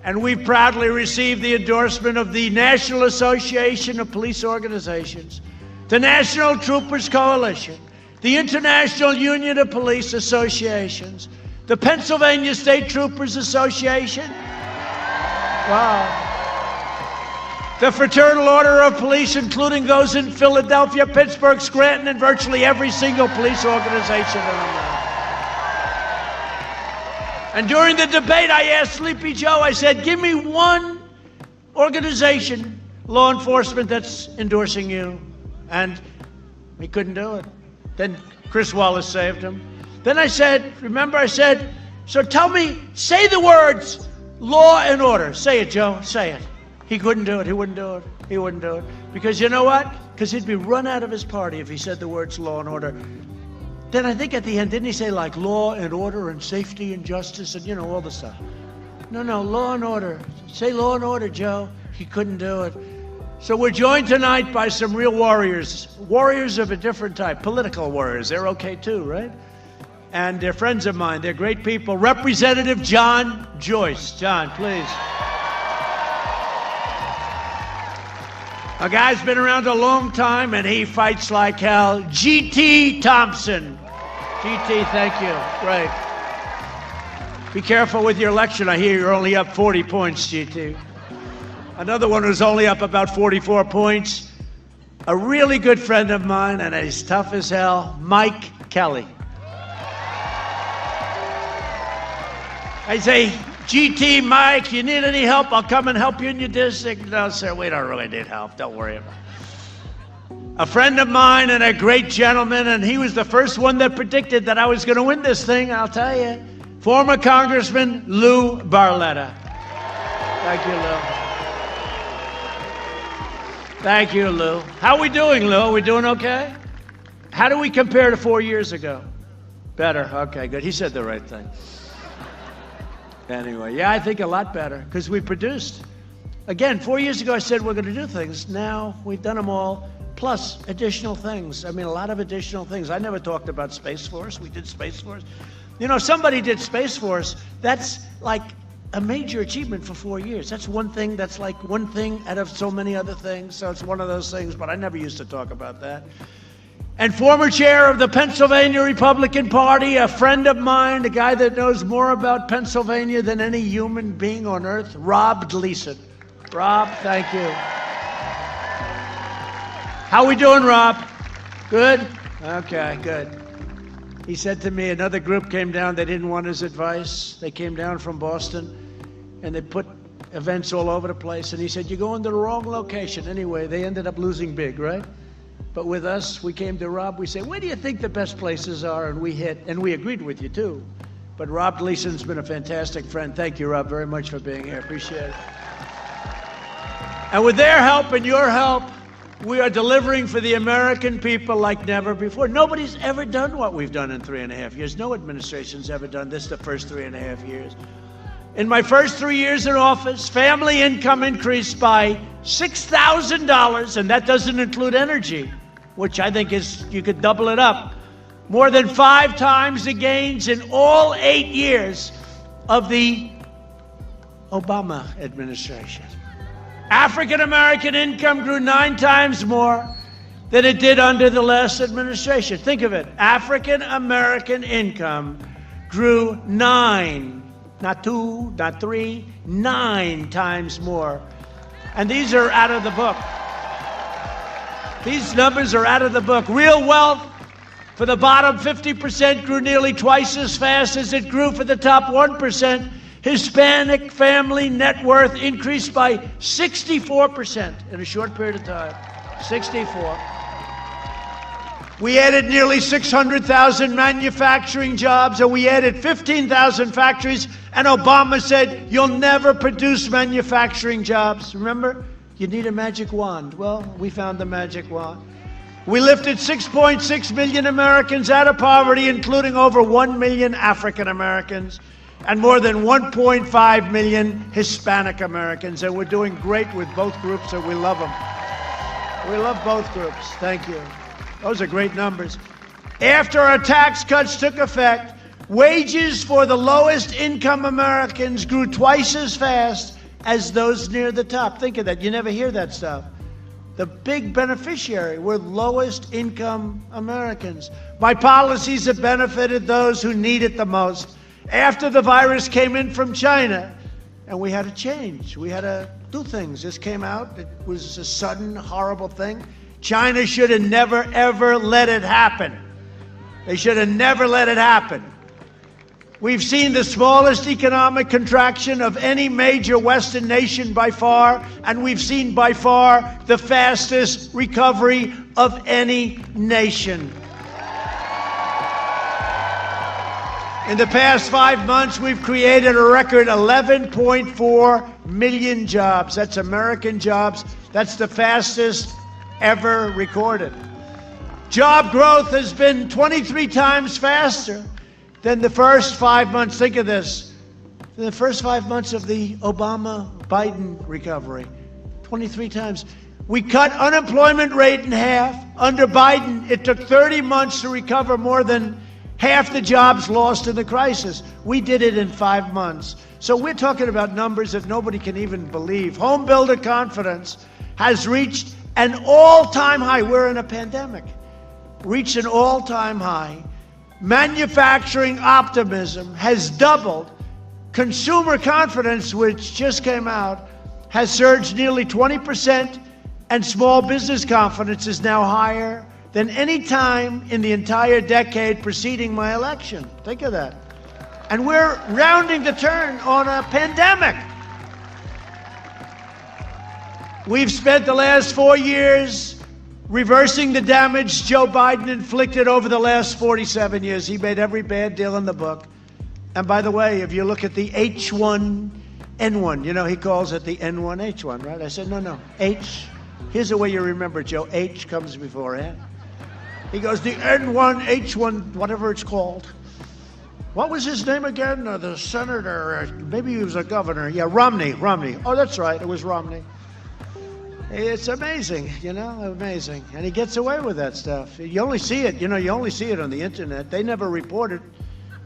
And we proudly received the endorsement of the National Association of Police Organizations, the National Troopers Coalition, the International Union of Police Associations, the Pennsylvania State Troopers Association, Wow. The Fraternal Order of Police, including those in Philadelphia, Pittsburgh, Scranton, and virtually every single police organization in America. And during the debate, I asked Sleepy Joe, I said, give me one organization, law enforcement, that's endorsing you. And he couldn't do it. Then Chris Wallace saved him. Then I said, remember I said, so tell me, say the words, law and order. Say it, Joe, say it. He couldn't do it, he wouldn't do it, he wouldn't do it. Because you know what? Because he'd be run out of his party if he said the words law and order. Then I think at the end, didn't he say like law and order and safety and justice and, you know, all the stuff? No, law and order. Say law and order, Joe. He couldn't do it. So we're joined tonight by some real warriors. Warriors of a different type. Political warriors. They're okay too, right? And they're friends of mine. They're great people. Representative John Joyce. John, please. A guy's been around a long time, and he fights like hell. G.T. Thompson. G.T., thank you. Great. Be careful with your election. I hear you're only up 40 points, G.T. Another one who's only up about 44 points. A really good friend of mine, and he's tough as hell, Mike Kelly. I say, GT, Mike, you need any help? I'll come and help you in your district. No, sir, we don't really need help. Don't worry about it. A friend of mine and a great gentleman, and he was the first one that predicted that I was going to win this thing, I'll tell you. Former Congressman Lou Barletta. Thank you, Lou. Thank you, Lou. How are we doing, Lou? Are we doing okay? How do we compare to 4 years ago? Better. Okay, good. He said the right thing. Anyway, yeah, I think a lot better because we produced. Again, 4 years ago, I said we're going to do things. Now we've done them all, plus additional things. I mean, a lot of additional things. I never talked about Space Force. We did Space Force. You know, somebody did Space Force. That's like a major achievement for 4 years. That's one thing. That's like one thing out of so many other things. So it's one of those things, but I never used to talk about that. And former chair of the Pennsylvania Republican Party, a friend of mine, a guy that knows more about Pennsylvania than any human being on earth, Rob Gleason. Rob, thank you. How we doing, Rob? Good? Okay, good. He said to me, another group came down, they didn't want his advice. They came down from Boston, and they put events all over the place. And he said, you're going to the wrong location. Anyway, they ended up losing big, right? But with us, we came to Rob, we said, where do you think the best places are? And we hit, and we agreed with you too. But Rob Gleason's been a fantastic friend. Thank you, Rob, very much for being here. Appreciate it. And with their help and your help, we are delivering for the American people like never before. Nobody's ever done what we've done in 3.5 years. No administration's ever done this the first 3.5 years. In my first 3 years in office, family income increased by $6,000, and that doesn't include energy, which I think is, you could double it up. More than 5 times the gains in all 8 years of the Obama administration. African American income grew 9 times more than it did under the last administration. Think of it. African American income grew 9, not 2, not 3, 9 times more. And these are out of the book. These numbers are out of the book. Real wealth for the bottom 50% grew nearly twice as fast as it grew for the top 1%. Hispanic family net worth increased by 64% in a short period of time. 64. We added nearly 600,000 manufacturing jobs, and we added 15,000 factories, and Obama said, you'll never produce manufacturing jobs. Remember? You need a magic wand. Well, we found the magic wand. We lifted 6.6 million Americans out of poverty, including over 1 million African Americans and more than 1.5 million Hispanic Americans. And we're doing great with both groups, and we love them. We love both groups. Thank you. Those are great numbers. After our tax cuts took effect, wages for the lowest income Americans grew twice as fast as those near the top. Think of that. You never hear that stuff. The big beneficiary were lowest income Americans. My policies have benefited those who need it the most. After the virus came in from China, And we had to change. We had to do things. This came out. It was a sudden, horrible thing. China should have never, ever let it happen. They should have never let it happen. We've seen the smallest economic contraction of any major Western nation by far, and we've seen by far the fastest recovery of any nation. In the past 5 months, we've created a record 11.4 million jobs. That's American jobs. That's the fastest ever recorded. Job growth has been 23 times faster than the first 5 months. Think of this. In the first 5 months of the Obama-Biden recovery, 23 times. We cut unemployment rate in half. Under Biden, it took 30 months to recover more than half the jobs lost in the crisis. We did it in 5 months. So we're talking about numbers that nobody can even believe. Home builder confidence has reached an all-time high. We're in a pandemic. Reached an all-time high. Manufacturing optimism has doubled. Consumer confidence, which just came out, has surged nearly 20%, and small business confidence is now higher than any time in the entire decade preceding my election. Think of that. And we're rounding the turn on a pandemic. We've spent the last 4 years reversing the damage Joe Biden inflicted over the last 47 years. He made every bad deal in the book. And by the way, if you look at the H1N1, you know, he calls it the N1H1, right? I said, no, H. Here's the way you remember, Joe. H comes before N. He goes, the N1H1, whatever it's called. What was his name again? The senator, maybe he was a governor. Yeah, Romney. Oh, that's right, it was Romney. It's amazing, you know, amazing. And he gets away with that stuff. You only see it, you only see it on the internet. They never report it.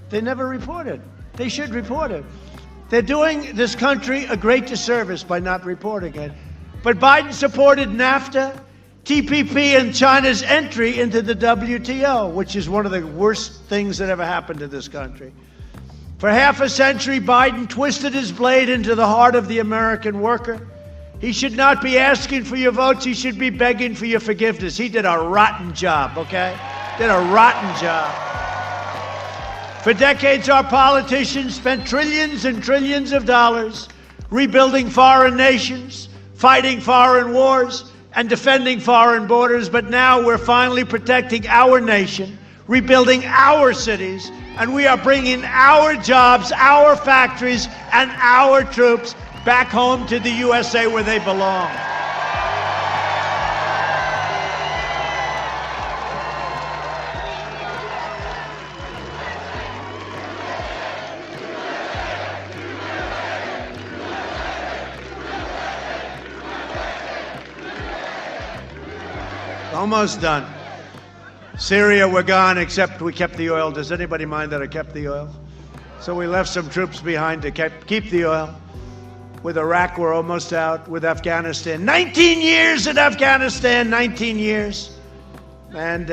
They should report it. They're doing this country a great disservice by not reporting it. But Biden supported NAFTA, TPP, and China's entry into the WTO, which is one of the worst things that ever happened to this country. For half a century, Biden twisted his blade into the heart of the American worker. He should not be asking for your votes. He should be begging for your forgiveness. He did a rotten job, okay? Did a rotten job. For decades, our politicians spent trillions and trillions of dollars rebuilding foreign nations, fighting foreign wars, and defending foreign borders. But now we're finally protecting our nation, rebuilding our cities, and we are bringing our jobs, our factories, and our troops back home to the USA where they belong. Almost done. Syria, we're gone, except we kept the oil. Does anybody mind that I kept the oil? So we left some troops behind to keep the oil. With Iraq, we're almost out. With Afghanistan, 19 years in Afghanistan, 19 years. And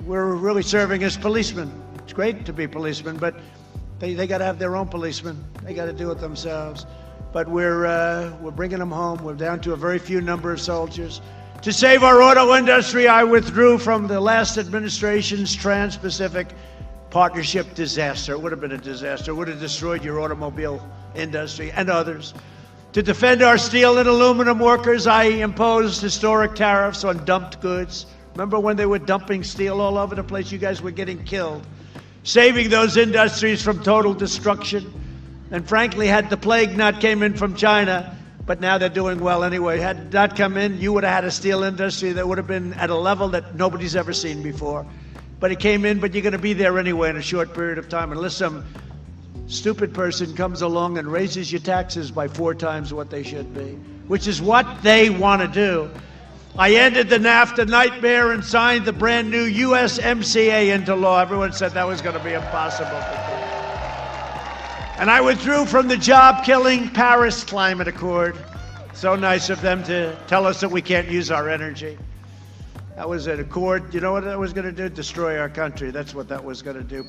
we're really serving as policemen. It's great to be policemen, but they got to have their own policemen. They got to do it themselves. But we're bringing them home. We're down to a very few number of soldiers. To save our auto industry, I withdrew from the last administration's Trans-Pacific Partnership disaster. It would have been a disaster. It would have destroyed your automobile industry and others. To defend our steel and aluminum workers, I imposed historic tariffs on dumped goods. Remember when they were dumping steel all over the place? You guys were getting killed. Saving those industries from total destruction. And frankly, had the plague not came in from China, but now they're doing well anyway. Had that come in, you would have had a steel industry that would have been at a level that nobody's ever seen before. But it came in, but you're going to be there anyway in a short period of time, unless some stupid person comes along and raises your taxes by 4 times what they should be, which is what they want to do. I ended the NAFTA nightmare and signed the brand new USMCA into law. Everyone said that was going to be impossible. And I withdrew from the job-killing Paris Climate Accord. So nice of them to tell us that we can't use our energy. That was an accord. You know what that was going to do? Destroy our country. That's what that was going to do.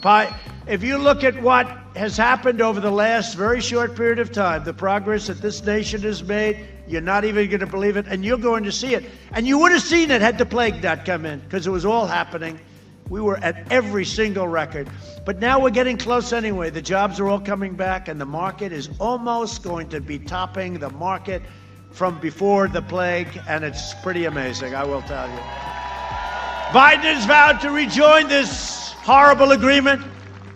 If you look at what has happened over the last very short period of time, the progress that this nation has made, you're not even going to believe it, and you're going to see it. And you would have seen it had the plague not come in, because it was all happening. We were at every single record. But now we're getting close anyway. The jobs are all coming back, and the market is almost going to be topping the market from before the plague, and it's pretty amazing, I will tell you. Biden has vowed to rejoin this horrible agreement,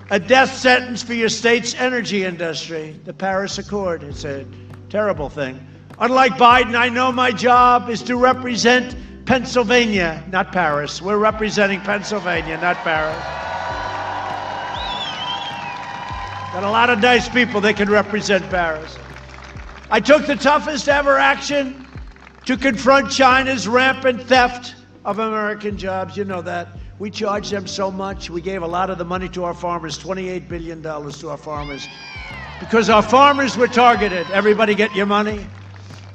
a death sentence for your state's energy industry. The Paris Accord, it's a terrible thing. Unlike Biden, I know my job is to represent Pennsylvania, not Paris. We're representing Pennsylvania, not Paris. Got a lot of nice people that can represent Paris. I took the toughest ever action to confront China's rampant theft of American jobs. You know that. We charged them so much. We gave a lot of the money to our farmers, $28 billion to our farmers, because our farmers were targeted. Everybody get your money?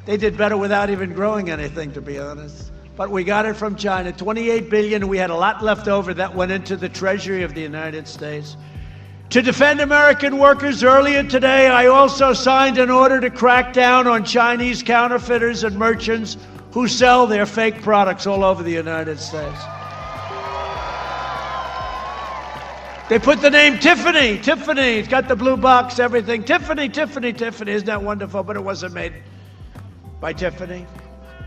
They did better without even growing anything, to be honest. But we got it from China, $28 billion. We had a lot left over that went into the Treasury of the United States. To defend American workers, earlier today, I also signed an order to crack down on Chinese counterfeiters and merchants who sell their fake products all over the United States. They put the name Tiffany. Tiffany, it's got the blue box, everything. Tiffany, Tiffany, Tiffany. Isn't that wonderful? But it wasn't made by Tiffany.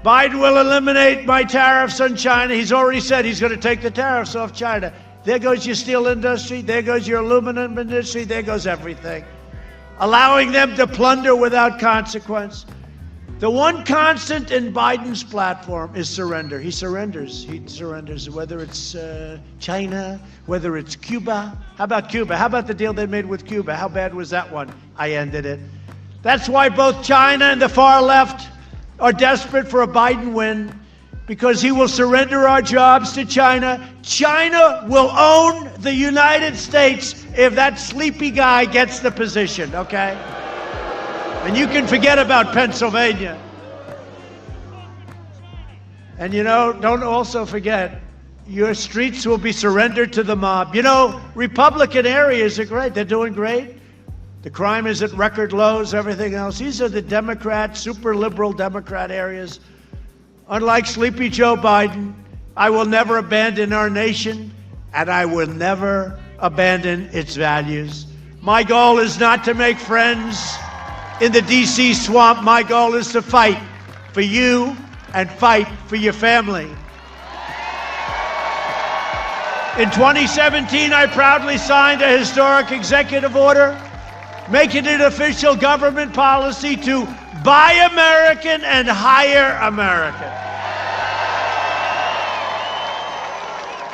Biden will eliminate my tariffs on China. He's already said he's going to take the tariffs off China. There goes your steel industry. There goes your aluminum industry. There goes everything. Allowing them to plunder without consequence. The one constant in Biden's platform is surrender. He surrenders. He surrenders, whether it's China, whether it's Cuba. How about Cuba? How about the deal they made with Cuba? How bad was that one? I ended it. That's why both China and the far left are desperate for a Biden win, because he will surrender our jobs to China. China will own the United States if that sleepy guy gets the position, okay? And you can forget about Pennsylvania. And you know, don't also forget, your streets will be surrendered to the mob. You know, Republican areas are great. They're doing great. The crime is at record lows, everything else. These are the Democrat, super liberal Democrat areas. Unlike sleepy Joe Biden, I will never abandon our nation, and I will never abandon its values. My goal is not to make friends in the D.C. swamp. My goal is to fight for you and fight for your family. In 2017, I proudly signed a historic executive order making it official government policy to buy American and hire American.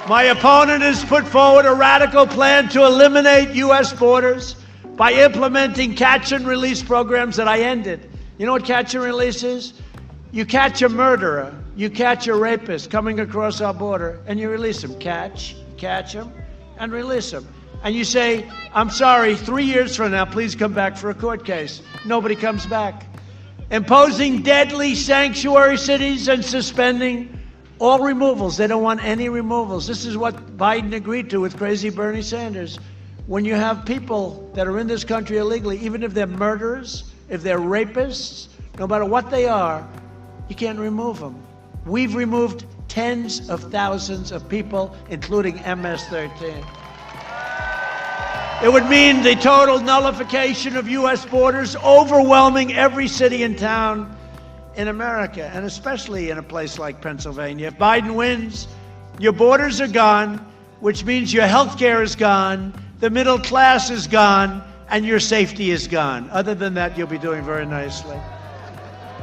My opponent has put forward a radical plan to eliminate U.S. borders by implementing catch and release programs that I ended. You know what catch and release is? You catch a murderer, you catch a rapist coming across our border, and you release him. Catch him, and release him. And you say, I'm sorry, 3 years from now, please come back for a court case. Nobody comes back. Imposing deadly sanctuary cities and suspending all removals. They don't want any removals. This is what Biden agreed to with crazy Bernie Sanders. When you have people that are in this country illegally, even if they're murderers, if they're rapists, no matter what they are, you can't remove them. We've removed tens of thousands of people, including MS-13. It would mean the total nullification of U.S. borders, overwhelming every city and town in America, and especially in a place like Pennsylvania. If Biden wins, your borders are gone, which means your health care is gone, the middle class is gone, and your safety is gone. Other than that, you'll be doing very nicely.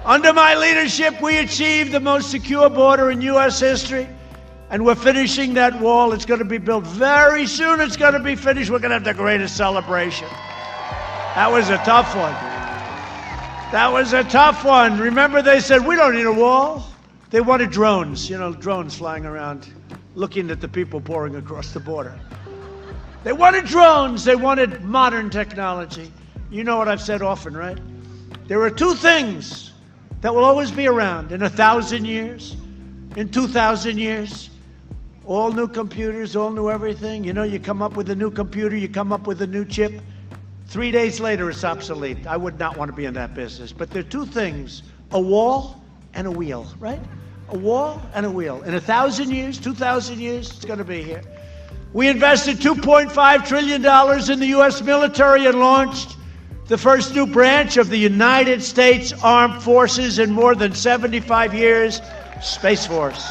Under my leadership, we achieved the most secure border in U.S. history, and we're finishing that wall. It's going to be built very soon. It's going to be finished. We're going to have the greatest celebration. That was a tough one. That was a tough one. Remember, they said, we don't need a wall. They wanted drones, you know, drones flying around, looking at the people pouring across the border. They wanted drones. They wanted modern technology. You know what I've said often, right? There are two things that will always be around in 1,000 years. in 2,000 years. All new computers, all new everything. You know, you come up with a new computer, you come up with a new chip. 3 days later, it's obsolete. I would not want to be in that business. But there are two things, a wall and a wheel, right? A wall and a wheel. In 1,000 years, 2,000 years, it's going to be here. We invested $2.5 trillion in the U.S. military and launched the first new branch of the United States Armed Forces in more than 75 years, Space Force.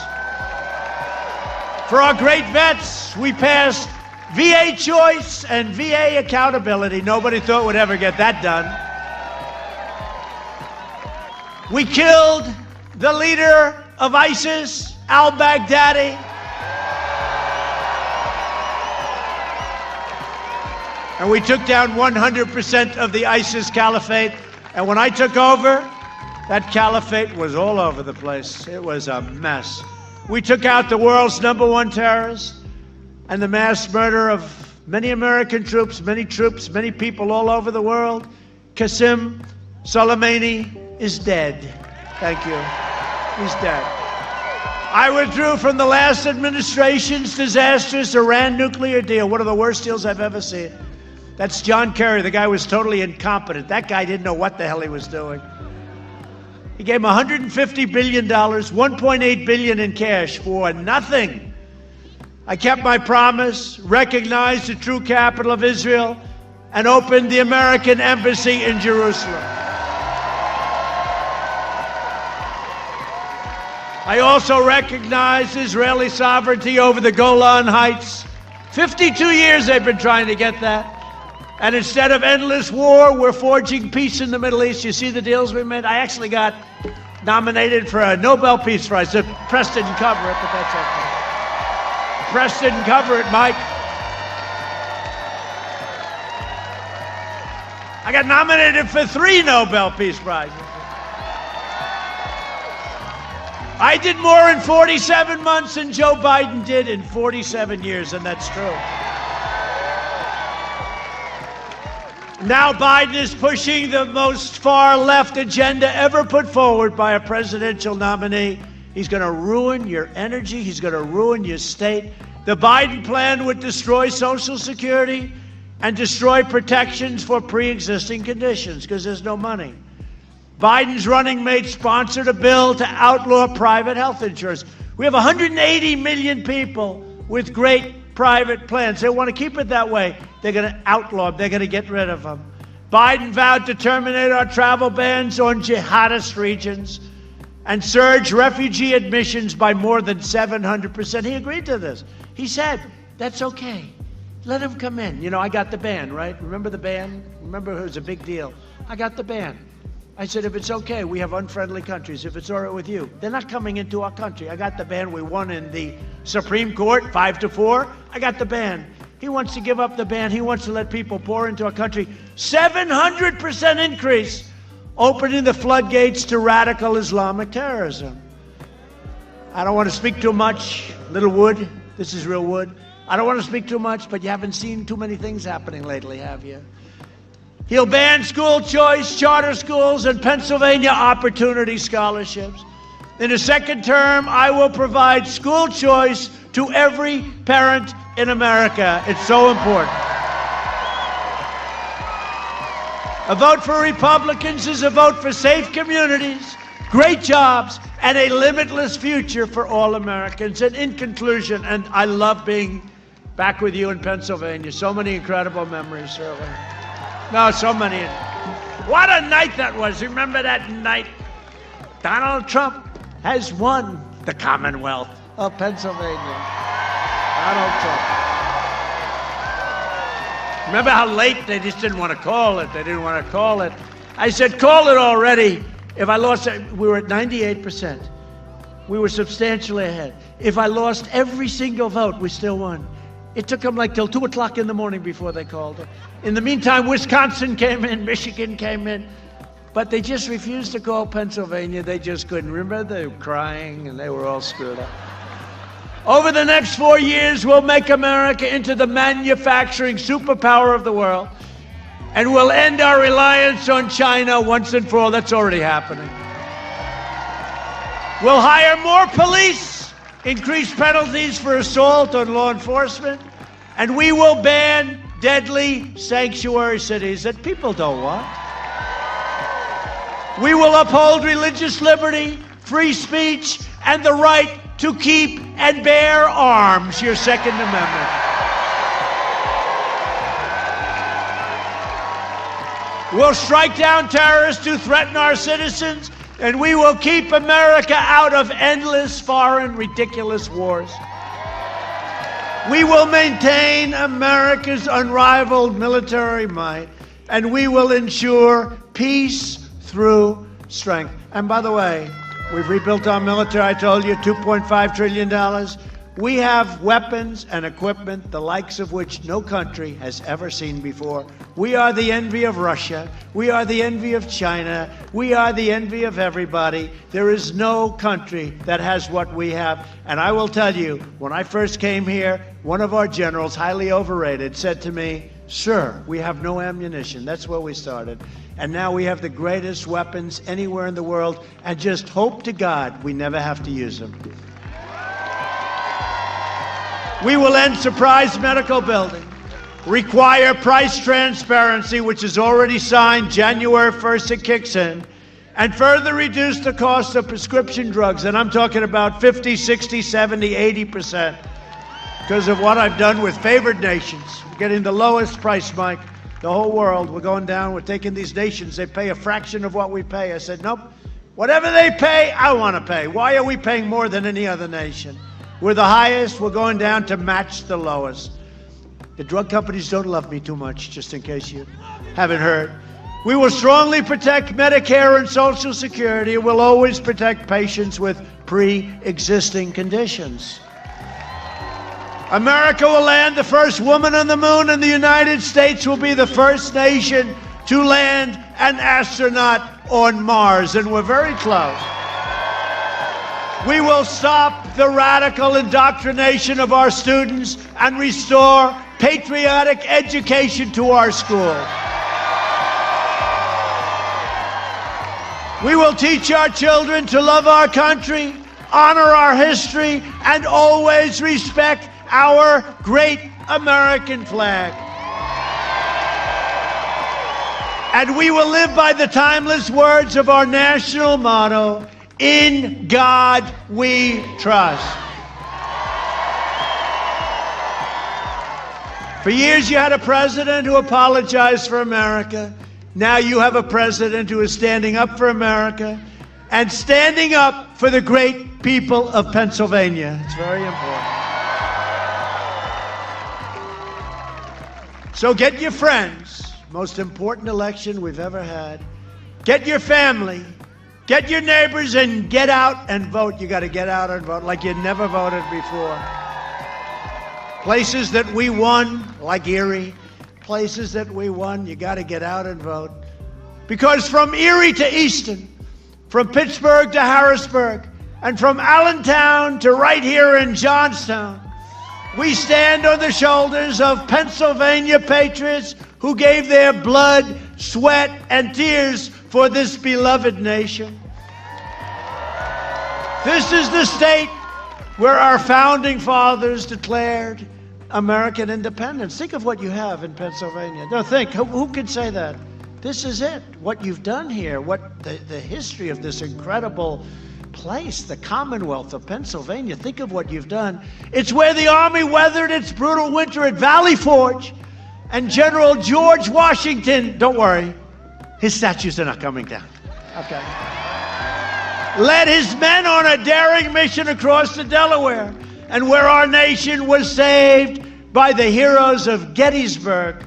For our great vets, we passed VA choice and VA accountability. Nobody thought we'd ever get that done. We killed the leader of ISIS, al-Baghdadi. And we took down 100% of the ISIS caliphate. And when I took over, that caliphate was all over the place. It was a mess. We took out the world's #1 terrorist and the mass murder of many American troops, many people all over the world. Qasem Soleimani is dead. Thank you. He's dead. I withdrew from the last administration's disastrous Iran nuclear deal, one of the worst deals I've ever seen. That's John Kerry. The guy was totally incompetent. That guy didn't know what the hell he was doing. He gave him $150 billion, $1.8 billion in cash for nothing. I kept my promise, recognized the true capital of Israel, and opened the American embassy in Jerusalem. I also recognized Israeli sovereignty over the Golan Heights. 52 years they've been trying to get that. And instead of endless war, we're forging peace in the Middle East. You see the deals we made? I actually got nominated for a Nobel Peace Prize. The press didn't cover it, but that's okay. Press didn't cover it, Mike. I got nominated for 3 Nobel Peace Prizes. I did more in 47 months than Joe Biden did in 47 years, and that's true. Now Biden is pushing the most far-left agenda ever put forward by a presidential nominee. He's going to ruin your energy. He's going to ruin your state. The Biden plan would destroy Social Security and destroy protections for pre-existing conditions because there's no money. Biden's running mate sponsored a bill to outlaw private health insurance. We have 180 million people with great private plans. They want to keep it that way. They're going to outlaw them. They're going to get rid of them. Biden vowed to terminate our travel bans on jihadist regions and surge refugee admissions by more than 700%. He agreed to this. He said, that's okay. Let them come in. You know, I got the ban, right? Remember the ban? Remember it was a big deal. I got the ban. I said, if it's okay, we have unfriendly countries. If it's all right with you, they're not coming into our country. I got the ban. We won in the Supreme Court, 5-4. I got the ban. He wants to give up the ban. He wants to let people pour into our country. 700% increase, opening the floodgates to radical Islamic terrorism. I don't want to speak too much. Little wood. This is real wood. I don't want to speak too much, but you haven't seen too many things happening lately, have you? He'll ban school choice, charter schools, and Pennsylvania opportunity scholarships. In his second term, I will provide school choice to every parent in America. It's so important. A vote for Republicans is a vote for safe communities, great jobs, and a limitless future for all Americans. And in conclusion, and I love being back with you in Pennsylvania. So many incredible memories, Shirley. No, so many. What a night that was. Remember that night? Donald Trump has won the Commonwealth of Pennsylvania. Donald Trump. Remember how late they just didn't want to call it? They didn't want to call it. I said, call it already. If I lost, we were at 98%. We were substantially ahead. If I lost every single vote, we still won. It took them like till 2 o'clock in the morning before they called it. In the meantime, Wisconsin came in, Michigan came in, but they just refused to call Pennsylvania. They just couldn't. Remember, they were crying and they were all screwed up. Over the next 4 years, we'll make America into the manufacturing superpower of the world, and we'll end our reliance on China once and for all. That's already happening. We'll hire more police, increase penalties for assault on law enforcement, and we will ban deadly sanctuary cities that people don't want. We will uphold religious liberty, free speech, and the right to keep and bear arms, your Second Amendment. We'll strike down terrorists who threaten our citizens, and we will keep America out of endless, foreign, ridiculous wars. We will maintain America's unrivaled military might, and we will ensure peace through strength. And by the way, we've rebuilt our military. I told you, $2.5 trillion. We have weapons and equipment, the likes of which no country has ever seen before. We are the envy of Russia. We are the envy of China. We are the envy of everybody. There is no country that has what we have. And I will tell you, when I first came here, one of our generals, highly overrated, said to me, "Sir, we have no ammunition." That's where we started. And now we have the greatest weapons anywhere in the world, and just hope to God we never have to use them. We will end surprise medical billing, require price transparency, which is already signed January 1st, it kicks in, and further reduce the cost of prescription drugs. And I'm talking about 50, 60, 70, 80%. Because of what I've done with favored nations, we're getting the lowest price, Mike, the whole world. We're going down, we're taking these nations, they pay a fraction of what we pay. I said, nope, whatever they pay, I want to pay. Why are we paying more than any other nation? We're the highest, we're going down to match the lowest. The drug companies don't love me too much, just in case you haven't heard. We will strongly protect Medicare and Social Security. We'll always protect patients with pre-existing conditions. America will land the first woman on the moon, and the United States will be the first nation to land an astronaut on Mars, and we're very close. We will stop the radical indoctrination of our students and restore patriotic education to our schools. We will teach our children to love our country, honor our history, and always respect our great American flag. And we will live by the timeless words of our national motto, "In God we trust." For years you had a president who apologized for America. Now you have a president who is standing up for America and standing up for the great people of Pennsylvania. It's very important. So get your friends, most important election we've ever had. Get your family, get your neighbors, and get out and vote. You got to get out and vote like you never voted before. Places that we won, like Erie, places that we won, you got to get out and vote. Because from Erie to Easton, from Pittsburgh to Harrisburg, and from Allentown to right here in Johnstown, we stand on the shoulders of Pennsylvania patriots who gave their blood, sweat, and tears for this beloved nation. This is the state where our founding fathers declared American independence. Think of what you have in Pennsylvania. No, think, who could say that? This is it, what you've done here, what the history of this incredible place, the Commonwealth of Pennsylvania. Think of what you've done. It's where the Army weathered its brutal winter at Valley Forge, and General George Washington, don't worry, his statues are not coming down, okay, led his men on a daring mission across the Delaware, and where our nation was saved by the heroes of Gettysburg.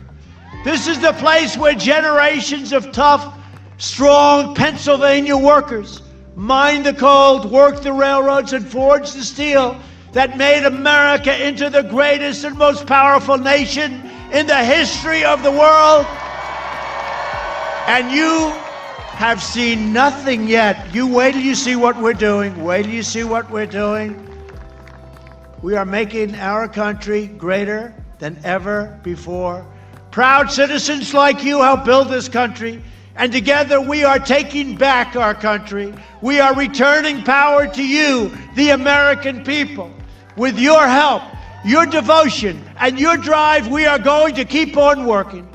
This is the place where generations of tough, strong Pennsylvania workers mined the coal, worked the railroads, and forged the steel that made America into the greatest and most powerful nation in the history of the world. And you have seen nothing yet. You wait till you see what we're doing. Wait till you see what we're doing. We are making our country greater than ever before. Proud citizens like you help build this country. And together we are taking back our country. We are returning power to you, the American people. With your help, your devotion, and your drive, we are going to keep on working.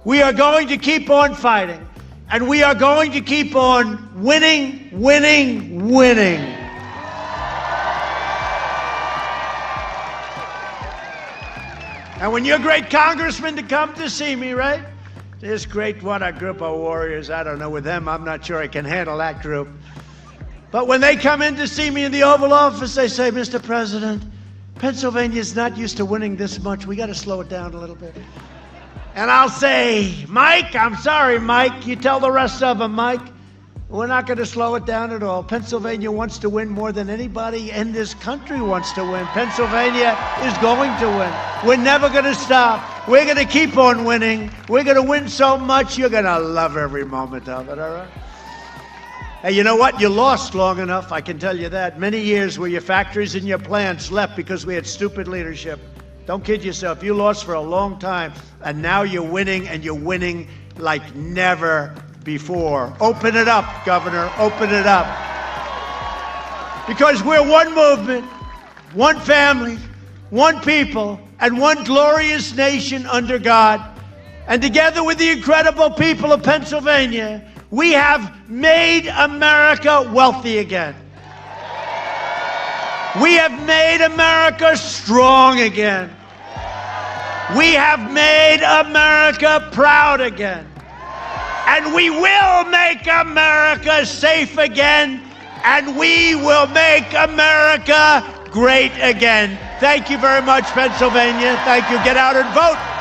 We are going to keep on fighting. And we are going to keep on winning, winning, winning. And when your great congressmen to come to see me, right? This great, what a group of warriors. I don't know, with them, I'm not sure I can handle that group. But when they come in to see me in the Oval Office, they say, Mr. President, Pennsylvania's not used to winning this much. We got to slow it down a little bit. And I'll say, Mike, I'm sorry, Mike. You tell the rest of them, Mike, we're not going to slow it down at all. Pennsylvania wants to win more than anybody in this country wants to win. Pennsylvania is going to win. We're never going to stop. We're going to keep on winning. We're going to win so much, you're going to love every moment of it, all right? Hey, you know what? You lost long enough, I can tell you that. Many years where your factories and your plants left because we had stupid leadership. Don't kid yourself. You lost for a long time, and now you're winning, and you're winning like never before. Open it up, Governor. Open it up. Because we're one movement, one family, one people, and one glorious nation under God. And together with the incredible people of Pennsylvania, we have made America wealthy again. We have made America strong again. We have made America proud again. And we will make America safe again. And we will make America great again. Thank you very much, Pennsylvania. Thank you. Get out and vote.